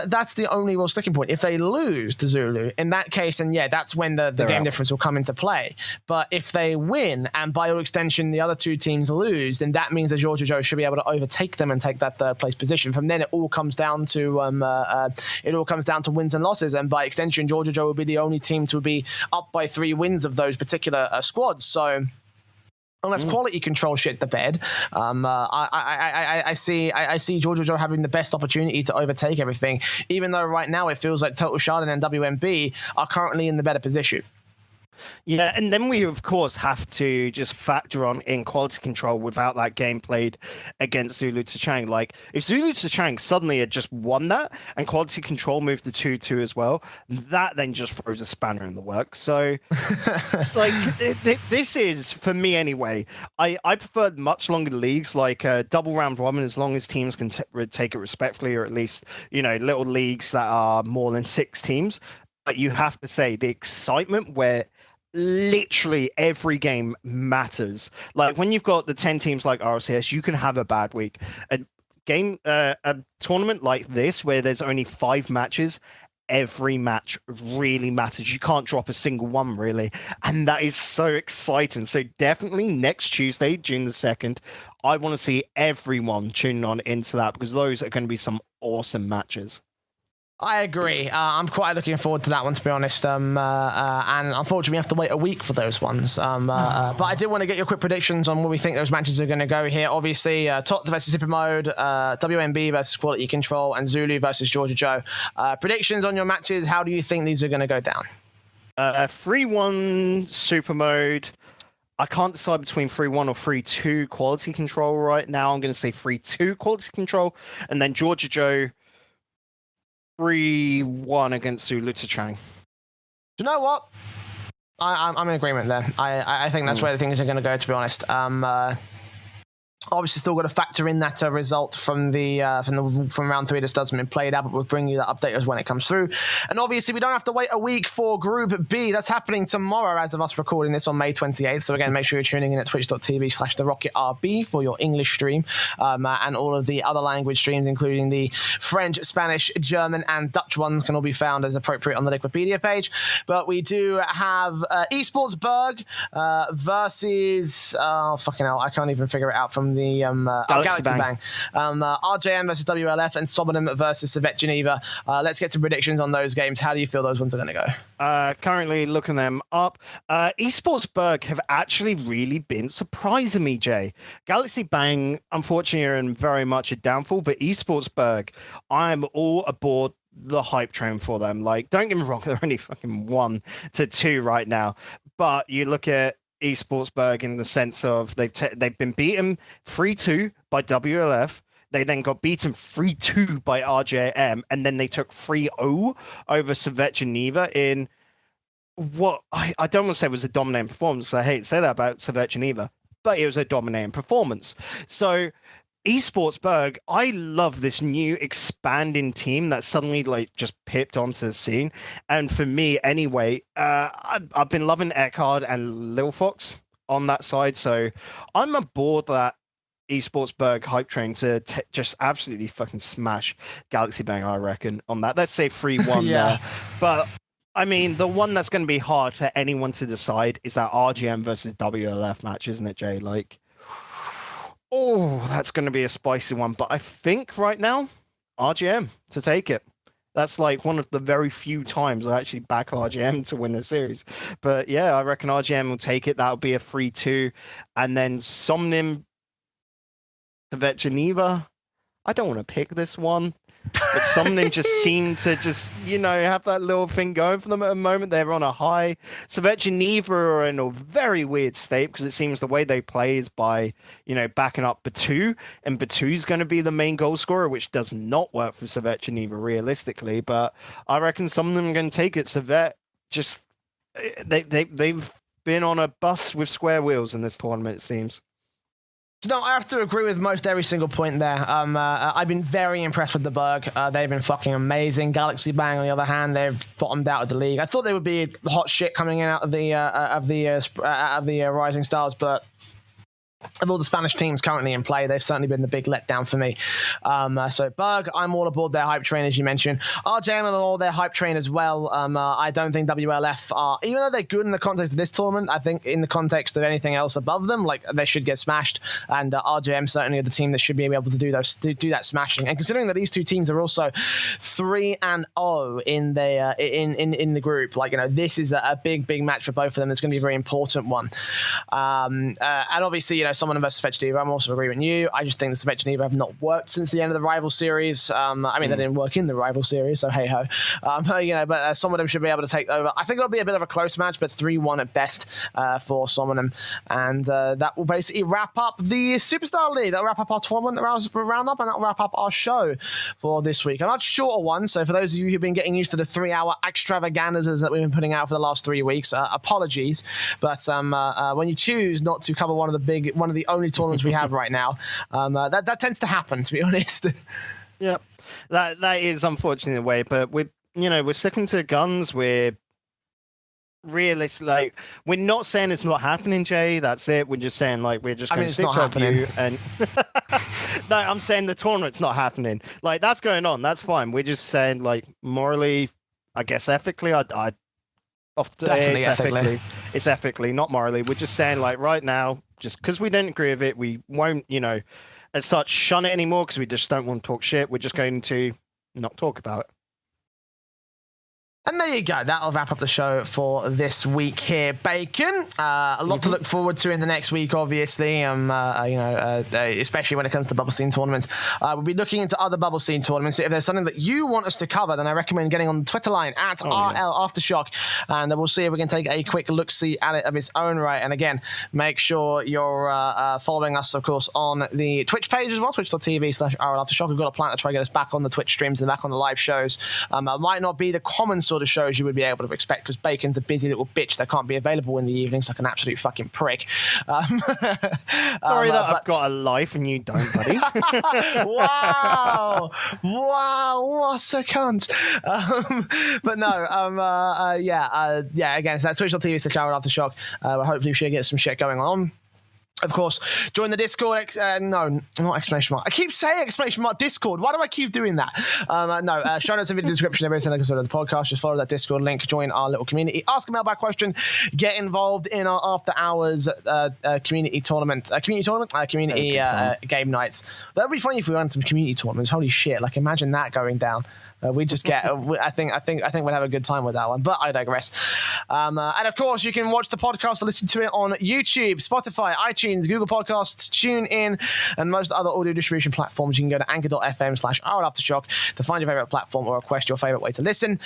that's the only real sticking point. If they lose to Zulu, in that case, then yeah, that's when the game difference will come into play. But if they win, and by all extension, the other two teams lose, then that means that JorJaJo should be able to overtake them and take that third place position. From then, it all comes down to wins and losses, and by extension, JorJaJo will be the only team to be up by 3 wins of those particular squads. So. Unless quality control shit the bed, I see JorJaJo having the best opportunity to overtake everything, even though right now it feels like Totalschaden and WMB are currently in the better position. Yeah, and then we, of course, have to just factor on in quality control without that game played against Zulu Tachang. Like, if Zulu Tachang suddenly had just won that and quality control moved the 2-2 as well, that then just throws a spanner in the works. So, like, this is, for me anyway, I prefer much longer leagues, like double round robin, as long as teams can take it respectfully, or at least, you know, little leagues that are more than 6 teams. But you have to say the excitement where literally every game matters. Like when you've got the 10 teams like RLCS, you can have a bad week. A tournament like this where there's only 5 matches, every match really matters. You can't drop a single one, really. And that is so exciting. So definitely next Tuesday, June the 2nd, I want to see everyone tuning on into that, because those are going to be some awesome matches. I agree. I'm quite looking forward to that one, to be honest. And unfortunately, we have to wait a week for those ones. But I did want to get your quick predictions on where we think those matches are going to go here. Obviously, TOTS versus SUPRMODE, WMB versus Quality Control, and Zulu versus JorJaJo. Predictions on your matches. How do you think these are going to go down? 3-1 SUPRMODE. I can't decide between 3-1 or 3-2 Quality Control right now. I'm going to say 3-2 Quality Control. And then JorJaJo 3-1 against Zulu Tachang. Do you know what? I'm in agreement there. I think that's where the things are going to go, to be honest. Obviously, still got to factor in that result from round 3 that still hasn't been played out, but we'll bring you that update as when it comes through. And obviously, we don't have to wait a week for Group B. That's happening tomorrow, as of us recording this on May 28th. So again, make sure you're tuning in at twitch.tv/TheRocketRB for your English stream, and all of the other language streams, including the French, Spanish, German, and Dutch ones, can all be found as appropriate on the Wikipedia page. But we do have Esports Berg versus fucking hell, I can't even figure it out from the Galaxy Bang. RJM versus WLF, and Sobonim versus Servette Geneva. Let's get some predictions on those games. How do you feel those ones are going to go? Currently looking them up. Esports Berg have actually really been surprising me, Jay. Galaxy Bang, unfortunately, are in very much a downfall, but Esports Berg, I'm all aboard the hype train for them. Like, don't get me wrong, they're only fucking 1-2 right now. But you look at Esportsberg in the sense of they've been beaten 3-2 by WLF. They then got beaten 3-2 by RJM, and then they took 3-0 over Servette Geneva in what I don't want to say was a dominating performance. I hate to say that about Servette Geneva, but it was a dominating performance. So Esportsberg, I love this new expanding team that suddenly like just pipped onto the scene. And for me anyway, I've been loving Eckhard and Lil Fox on that side. So I'm aboard that Esportsberg hype train to just absolutely fucking smash Galaxy Bang, I reckon, on that. Let's say 3-1 there. But I mean, the one that's going to be hard for anyone to decide is that RGM versus WLF match, isn't it, Jay? Like, oh, that's going to be a spicy one. But I think right now, RGM to take it. That's like one of the very few times I actually back RGM to win the series. But yeah, I reckon RGM will take it. That'll be a 3-2. And then Somnim, Servette Geneva. I don't want to pick this one. But some of them just seem to just, have that little thing going for them at the moment. They're on a high. Servette Geneva are in a very weird state because it seems the way they play is by, backing up Batu. And Batu's going to be the main goal scorer, which does not work for Servette Geneva realistically. But I reckon some of them are going to take it. Servette just, they've been on a bus with square wheels in this tournament, it seems. No, I have to agree with most every single point there. I've been very impressed with the Berg. They've been fucking amazing. Galaxy Bang, on the other hand, they've bottomed out of the league. I thought they would be hot shit coming in out of the Rising Stars, but of all the Spanish teams currently in play, they've certainly been the big letdown for me. So Berg, I'm all aboard their hype train, as you mentioned. RJM and all their hype train as well. I don't think WLF are, even though they're good in the context of this tournament, I think in the context of anything else above them, like they should get smashed. And RJM certainly are the team that should be able to do that smashing. And considering that these two teams are also 3-0 in the group, this is a big match for both of them. It's going to be a very important one. And obviously, someone versus Servette Geneva, I'm also agreeing with you. I just think the Servette Geneva have not worked since the end of the rival series. They didn't work in the rival series, so hey ho. But some of them should be able to take over. I think it'll be a bit of a close match, but 3-1 at best for some of them. And that will basically wrap up the Superstar League. That'll wrap up our tournament roundup, and that'll wrap up our show for this week. A much shorter one, so for those of you who've been getting used to the 3-hour extravaganzas that we've been putting out for the last 3 weeks, apologies. But when you choose not to cover one of the only tournaments we have right now, that tends to happen, to be honest. Yep, that is unfortunately the way. But we're sticking to guns. We're realistic. We're not saying it's not happening, Jay. That's it. We're just saying we're just going to stick to our view. And no, I'm saying the tournament's not happening. That's going on. That's fine. We're just saying morally, I guess ethically, I often definitely ethically. It's ethically, not morally. We're just saying right now, just because we don't agree with it, we won't, as such, shun it anymore because we just don't want to talk shit. We're just going to not talk about it. And there you go. That'll wrap up the show for this week here, Bacon. A lot to look forward to in the next week, obviously. Especially when it comes to bubble scene tournaments. We'll be looking into other bubble scene tournaments. If there's something that you want us to cover, then I recommend getting on the Twitter line at RLAfterShock, and we'll see if we can take a quick look-see at it of its own right. And again, make sure you're following us, of course, on the Twitch page as well, twitch.tv/RLAfterShock. We've got a plan to try to get us back on the Twitch streams and back on the live shows. It might not be the common sort of shows you would be able to expect because Bacon's a busy little bitch that can't be available in the evenings like an absolute fucking prick. Sorry I've got a life and you don't, buddy. Wow, what a cunt. Again, so that's twitch.tv/RLAfterShock. Hopefully we should get some shit going on. Of course, join the Discord. No, not exclamation mark. I keep saying exclamation mark Discord. Why do I keep doing that? Show notes in the description of every single episode of the podcast. Just follow that Discord link. Join our little community. Ask a mailbag question. Get involved in our after hours community tournament. Community game nights. That would be funny if we went to some community tournaments. Holy shit! Imagine that going down. We just get. I think we'll have a good time with that one. But I digress. And of course, you can watch the podcast or listen to it on YouTube, Spotify, iTunes, Google Podcasts, TuneIn, and most other audio distribution platforms. You can go to anchor.fm/RLAfterShock to find your favorite platform or request your favorite way to listen.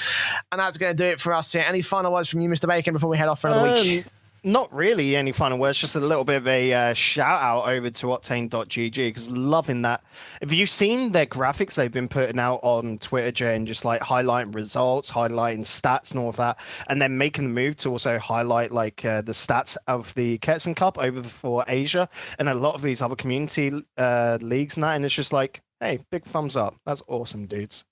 And that's going to do it for us here. Any final words from you, Mr. Bacon, before we head off for another week? Not really any final words, just a little bit of a shout out over to octane.gg because loving that. Have you seen their graphics they've been putting out on Twitter, Jay, and just highlighting results, highlighting stats and all of that, and then making the move to also highlight the stats of the Ketsen Cup over for Asia and a lot of these other community leagues and that, and it's just hey, big thumbs up. That's awesome, dudes.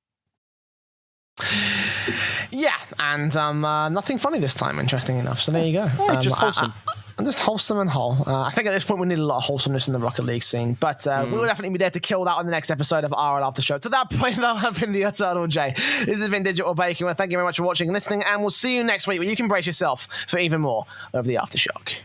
Yeah, and nothing funny this time, interesting enough. So there you go. Just wholesome. Just wholesome and whole. I think at this point we need a lot of wholesomeness in the Rocket League scene, but we will definitely be there to kill that on the next episode of RLAfterShock. To that point, though, I've been the Eternal J. This has been Digital Bacon. Well, thank you very much for watching and listening, and we'll see you next week where you can brace yourself for even more of the Aftershock.